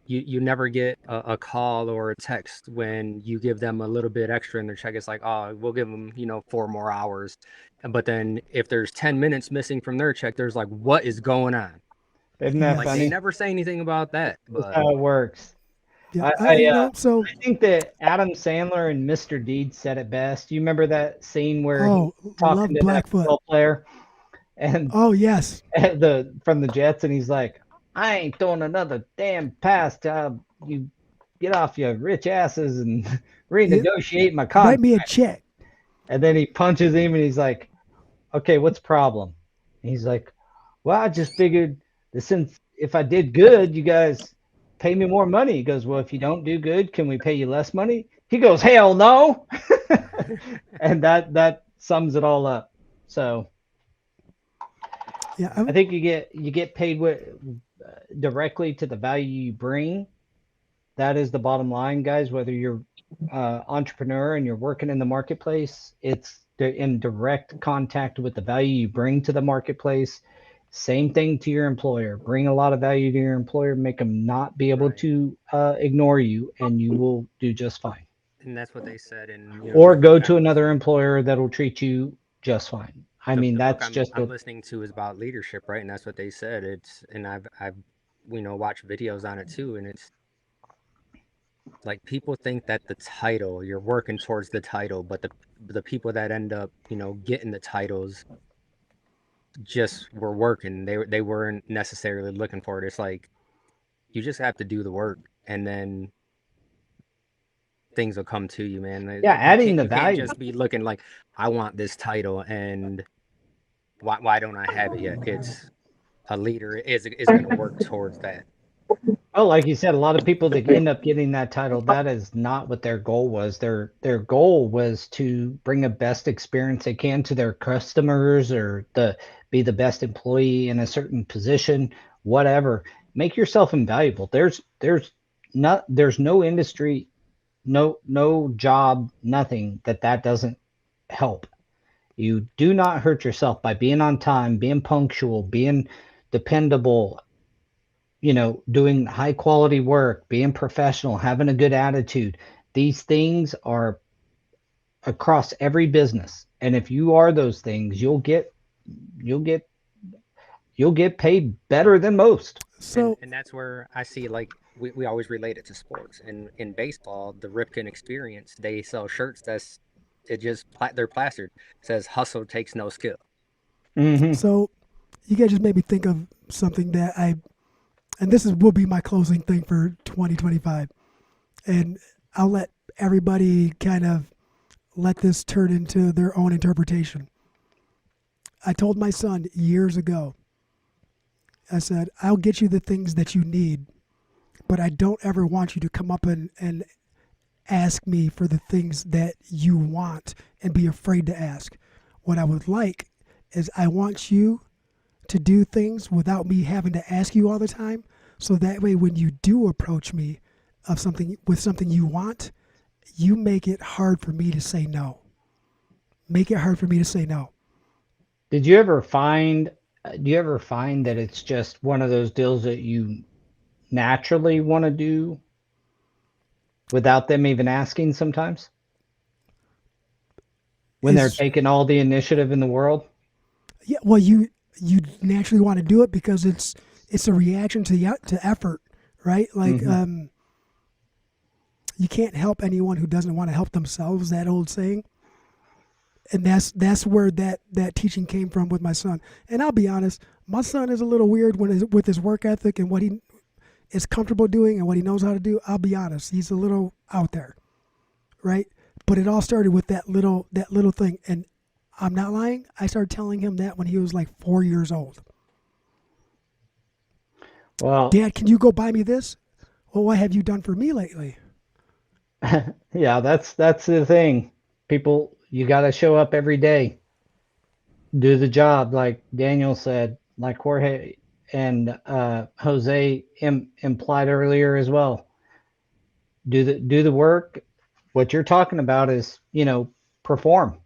[SPEAKER 2] you never get a call or a text when you give them a little bit extra in their check. It's like, oh, we'll give them 4 more hours, but then if there's 10 minutes missing from their check, there's like, what is going on?
[SPEAKER 5] Isn't that
[SPEAKER 2] Like
[SPEAKER 5] funny?
[SPEAKER 2] they never say anything about that.
[SPEAKER 5] That's
[SPEAKER 2] But
[SPEAKER 5] how it works.
[SPEAKER 3] Yeah,
[SPEAKER 5] I think that Adam Sandler and Mr. Deeds said it best. You remember that scene where
[SPEAKER 3] love
[SPEAKER 5] he's talking to that
[SPEAKER 3] Blackfoot.
[SPEAKER 5] football player and
[SPEAKER 3] Oh, yes.
[SPEAKER 5] from the Jets, and he's like, I ain't throwing another damn pass till you get off your rich asses and renegotiate my
[SPEAKER 3] Write
[SPEAKER 5] contract.
[SPEAKER 3] me a check.
[SPEAKER 5] And then he punches him and he's like, okay, what's the problem? And he's like, well, I just figured that since if I did good, you guys pay me more money. He goes, well, if you don't do good, can we pay you less money? He goes, hell no. And that sums it all up. So
[SPEAKER 3] Yeah,
[SPEAKER 5] I think you get paid directly to the value you bring. That is the bottom line, guys. Whether you're entrepreneur and you're working in the marketplace, it's in direct contact with the value you bring to the marketplace. Same thing to your employer. Bring a lot of value to your employer. Make them not be able to ignore you, and you will do just fine.
[SPEAKER 2] And that's what they said. And
[SPEAKER 5] or go to another employer that'll treat you just fine. I mean, that's just
[SPEAKER 2] I'm listening to is about leadership, right? And that's what they said. And I've watched videos on it too, and it's like people think that the title, you're working towards the title, but the people that end up getting the titles just were working. They weren't necessarily looking for it. It's like you just have to do the work, and then things will come to you, man.
[SPEAKER 5] Yeah, adding the
[SPEAKER 2] you
[SPEAKER 5] value.
[SPEAKER 2] can't just be looking like, I want this title, and why don't I have it yet? It's a leader is going to work towards that.
[SPEAKER 5] Oh, like you said, a lot of people that end up getting that title, that is not what their goal was. Their goal was to bring a best experience they can to their customers, or be the best employee in a certain position, whatever. Make yourself invaluable. There's no industry, no job, nothing that doesn't help. You do not hurt yourself by being on time, being punctual, being dependable, doing high quality work, being professional, having a good attitude. These things are across every business. And if you are those things, you'll get you'll get paid better than most.
[SPEAKER 3] So
[SPEAKER 2] And that's where I see, like, we always relate it to sports. And in baseball, the Ripken experience, they sell shirts they're plastered. It says hustle takes no skill.
[SPEAKER 5] Mm-hmm.
[SPEAKER 3] so you guys just made me think of something that and this will be my closing thing for 2025, and I'll let everybody kind of let this turn into their own interpretation. I told my son years ago, I said, I'll get you the things that you need, but I don't ever want you to come up and ask me for the things that you want and be afraid to ask. What I would like is I want you to do things without me having to ask you all the time. So that way, when you do approach me with something you want, you make it hard for me to say no. Make it hard for me to say no.
[SPEAKER 5] Do you ever find that it's just one of those deals that you naturally want to do without them even asking sometimes? When they're
[SPEAKER 3] It's,
[SPEAKER 5] taking all the initiative in the world?
[SPEAKER 3] yeah, well, you naturally want to do it because it's a reaction to effort, right? Like
[SPEAKER 5] Mhm.
[SPEAKER 3] you can't help anyone who doesn't want to help themselves. That old saying. And that's where that teaching came from with my son. And I'll be honest, my son is a little weird with his work ethic and what he is comfortable doing and what he knows how to do. I'll be honest, he's a little out there, right? But it all started with that little thing, and I'm not lying. I started telling him that when he was like 4 years old.
[SPEAKER 5] Well,
[SPEAKER 3] Dad, can you go buy me this? Well, what have you done for me lately?
[SPEAKER 5] yeah, that's the thing. People, you got to show up every day, do the job, like Daniel said, like Jorge and Jose implied earlier as well. Do the work. What you're talking about is, perform.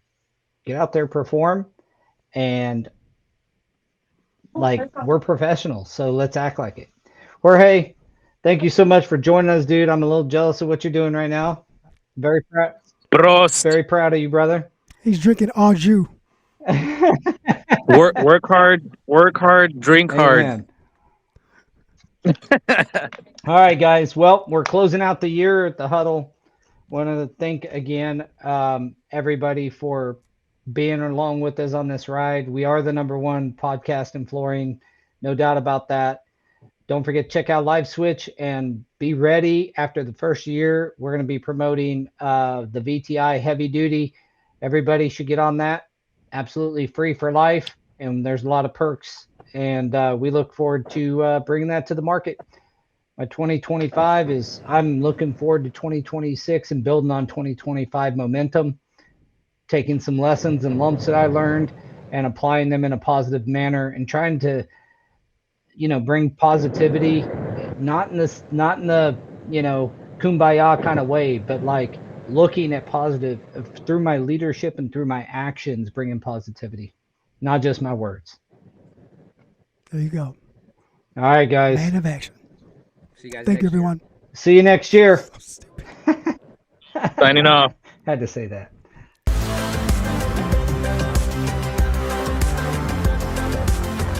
[SPEAKER 5] Get out there, perform, and like we're professionals, so let's act like it. Jorge, thank you so much for joining us, dude. I'm a little jealous of what you're doing right now. Very proud,
[SPEAKER 4] Prost.
[SPEAKER 5] very proud of you, brother.
[SPEAKER 3] He's drinking au jus.
[SPEAKER 4] Work hard, drink hard.
[SPEAKER 5] Amen. All right, guys. Well, we're closing out the year at the Huddle. Wanted to thank again everybody for being along with us on this ride. We are the #1 podcast in flooring, no doubt about that. Don't forget to check out Live Switch and be ready after the first year. We're going to be promoting the VTI Heavy Duty. Everybody should get on that. Absolutely free for life, and there's a lot of perks. And we look forward to bringing that to the market. My 2025 is I'm looking forward to 2026 and building on 2025 momentum, taking some lessons and lumps that I learned and applying them in a positive manner and trying to, bring positivity, not in the, kumbaya kind of way, but like looking at positive through my leadership and through my actions, bringing positivity, not just my words.
[SPEAKER 3] There you go.
[SPEAKER 5] All right, guys.
[SPEAKER 3] Man of action.
[SPEAKER 2] See you guys
[SPEAKER 3] Thank you,
[SPEAKER 2] next year.
[SPEAKER 3] everyone.
[SPEAKER 5] See you next year.
[SPEAKER 3] So stupid.
[SPEAKER 4] Signing off.
[SPEAKER 5] Had to say that.